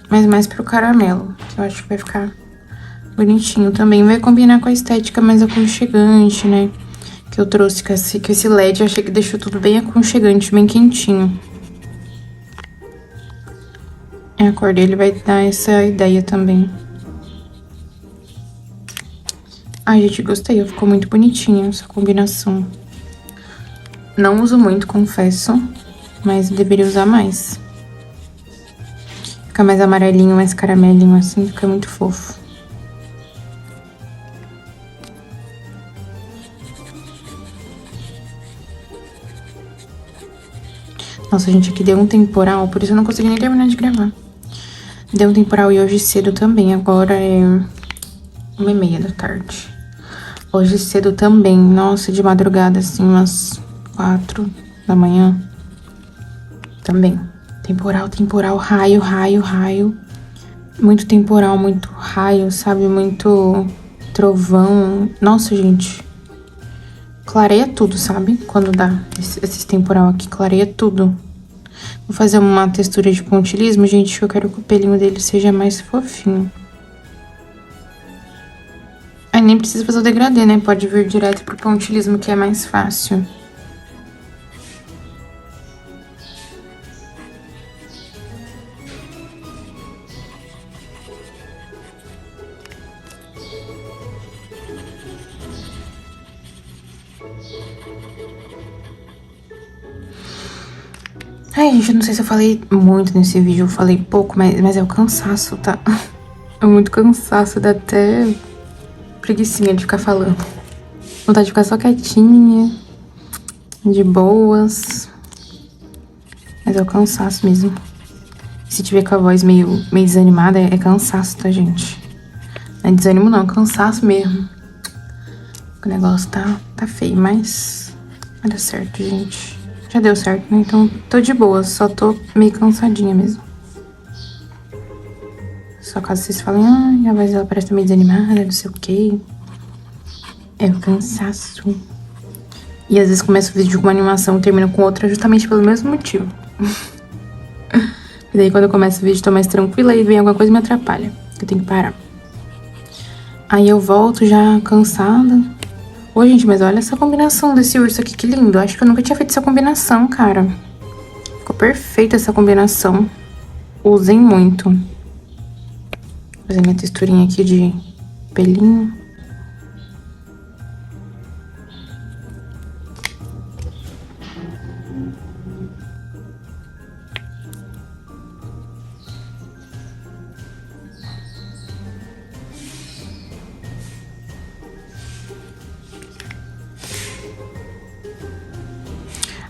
Mas mais pro caramelo, que eu acho que vai ficar bonitinho também. Vai combinar com a estética mais aconchegante, né? Que eu trouxe com esse LED. Eu achei que deixou tudo bem aconchegante, bem quentinho. A cor dele vai dar essa ideia também. Ai, gente, gostei. Ficou muito bonitinho essa combinação. Não uso muito, confesso, mas deveria usar mais. Fica mais amarelinho, mais caramelinho assim, fica muito fofo. Nossa, gente, aqui deu um temporal, por isso eu não consegui nem terminar de gravar. Deu um temporal e hoje cedo também, agora é 1h30 da tarde. Hoje cedo também, nossa, de madrugada, assim, umas 4 da manhã. Também. Temporal, temporal, raio, raio, raio. Muito temporal, muito raio, sabe? Muito trovão. Nossa, gente. Clareia tudo, sabe? Quando dá esse temporal aqui, clareia tudo. Vou fazer uma textura de pontilhismo, gente, que eu quero que o pelinho dele seja mais fofinho. Aí nem precisa fazer o degradê, né? Pode vir direto pro pontilhismo, que é mais fácil. Ai, gente, eu não sei se eu falei muito nesse vídeo, eu falei pouco, mas é o cansaço, tá? É muito cansaço, dá até preguicinha de ficar falando. Vontade de ficar só quietinha, de boas. Mas é o cansaço mesmo. Se tiver com a voz meio desanimada, é cansaço, tá, gente? Não é desânimo não, é cansaço mesmo. O negócio tá feio, mas vai dar certo, gente. Já deu certo, né? Então tô de boa, só tô meio cansadinha mesmo. Só caso vocês falem, ai, a voz dela parece meio desanimada, não sei o quê. É o cansaço. E às vezes começa o vídeo com uma animação e termina com outra justamente pelo mesmo motivo. E daí quando eu começo o vídeo tô mais tranquila e vem alguma coisa e me atrapalha. Eu tenho que parar. Aí eu volto já cansada. Ô, gente, mas olha essa combinação desse urso aqui, que lindo. Acho que eu nunca tinha feito essa combinação, cara. Ficou perfeita essa combinação. Usem muito. Vou fazer minha texturinha aqui de pelinho.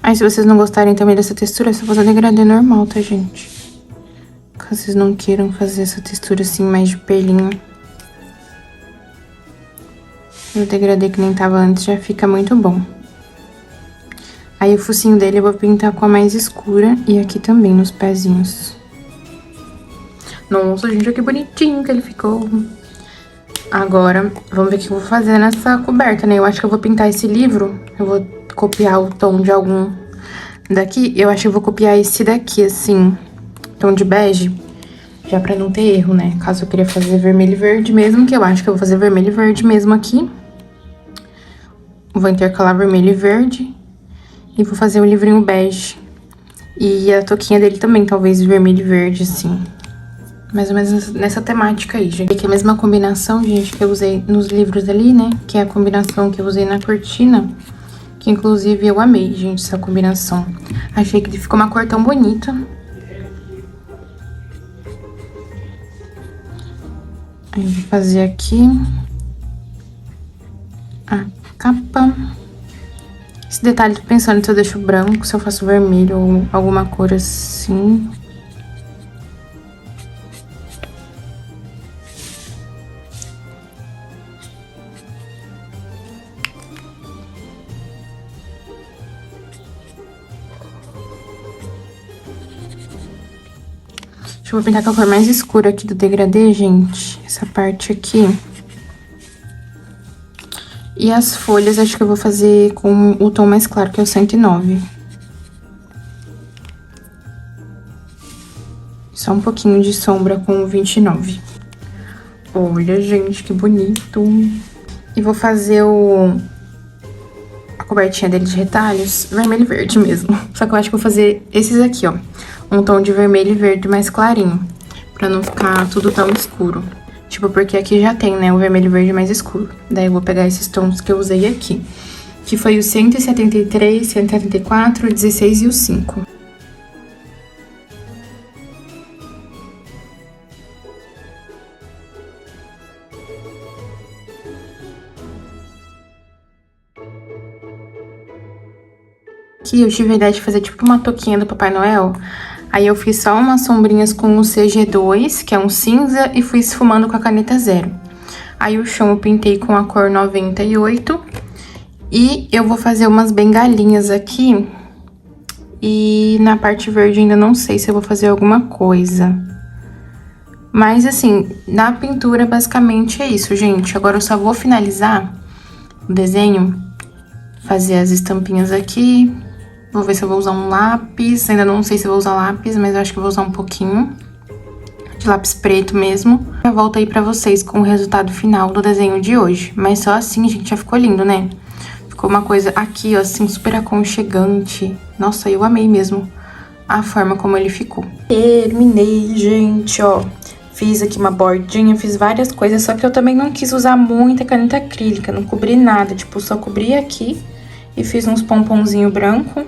Aí, se vocês não gostarem também dessa textura, é só fazer degradê normal, tá, gente? Caso vocês não queiram fazer essa textura assim, mais de pelinho. O degradê que nem tava antes já fica muito bom. Aí, o focinho dele eu vou pintar com a mais escura e aqui também, nos pezinhos. Nossa, gente, olha que bonitinho que ele ficou. Agora, vamos ver o que eu vou fazer nessa coberta, né? Eu acho que eu vou pintar esse livro. Eu vou copiar o tom de algum daqui. Eu acho que eu vou copiar esse daqui, assim, tom de bege. Já pra não ter erro, né? Caso eu queria fazer vermelho e verde mesmo, que eu acho que eu vou fazer vermelho e verde mesmo aqui. Vou intercalar vermelho e verde. E vou fazer o livrinho bege. E a touquinha dele também, talvez vermelho e verde, assim. Mais ou menos nessa temática aí, gente. Aqui é a mesma combinação, gente, que eu usei nos livros ali, né? Que é a combinação que eu usei na cortina. Que, inclusive, eu amei, gente, essa combinação. Achei que ficou uma cor tão bonita. Aí, eu vou fazer aqui a capa. Esse detalhe, tô pensando se eu deixo branco, se eu faço vermelho ou alguma cor assim. Eu vou pintar com a cor mais escura aqui do degradê, gente. Essa parte aqui. E as folhas, acho que eu vou fazer com o tom mais claro, que é o 109. Só um pouquinho de sombra com o 29. Olha, gente, que bonito. E vou fazer a cobertinha dele de retalhos vermelho e verde mesmo. Só que eu acho que eu vou fazer esses aqui, ó. Um tom de vermelho e verde mais clarinho, pra não ficar tudo tão escuro. Tipo, porque aqui já tem, né, o vermelho e verde mais escuro. Daí eu vou pegar esses tons que eu usei aqui, que foi o 173, 174, o 16 e o 5. Aqui eu tive a ideia de fazer tipo uma touquinha do Papai Noel. Aí eu fiz só umas sombrinhas com o CG2, que é um cinza, e fui esfumando com a caneta 0. Aí o chão eu pintei com a cor 98. E eu vou fazer umas bengalinhas aqui. E na parte verde ainda não sei se eu vou fazer alguma coisa. Mas assim, na pintura basicamente é isso, gente. Agora eu só vou finalizar o desenho, fazer as estampinhas aqui. Vou ver se eu vou usar um lápis, ainda não sei se eu vou usar lápis, mas eu acho que eu vou usar um pouquinho de lápis preto mesmo. Eu volto aí pra vocês com o resultado final do desenho de hoje. Mas só assim, gente, já ficou lindo, né? Ficou uma coisa aqui, ó, assim, super aconchegante. Nossa, eu amei mesmo a forma como ele ficou. Terminei, gente, ó. Fiz aqui uma bordinha, fiz várias coisas, só que eu também não quis usar muita caneta acrílica, não cobri nada, tipo, só cobri aqui e fiz uns pomponzinho branco.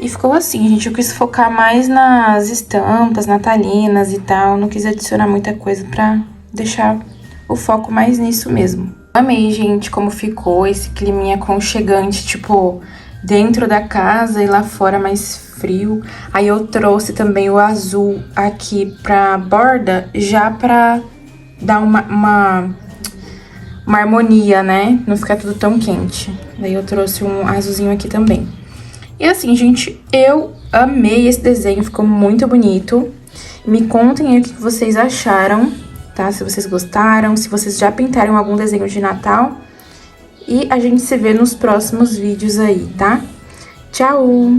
E ficou assim, gente, eu quis focar mais nas estampas natalinas e tal, não quis adicionar muita coisa pra deixar o foco mais nisso mesmo. Amei, gente, como ficou esse climinha aconchegante, tipo, dentro da casa e lá fora mais frio. Aí eu trouxe também o azul aqui pra borda, já pra dar uma harmonia, né? Não ficar tudo tão quente. Daí eu trouxe um azulzinho aqui também. E assim, gente, eu amei esse desenho, ficou muito bonito. Me contem aí o que vocês acharam, tá? Se vocês gostaram, se vocês já pintaram algum desenho de Natal. E a gente se vê nos próximos vídeos aí, tá? Tchau!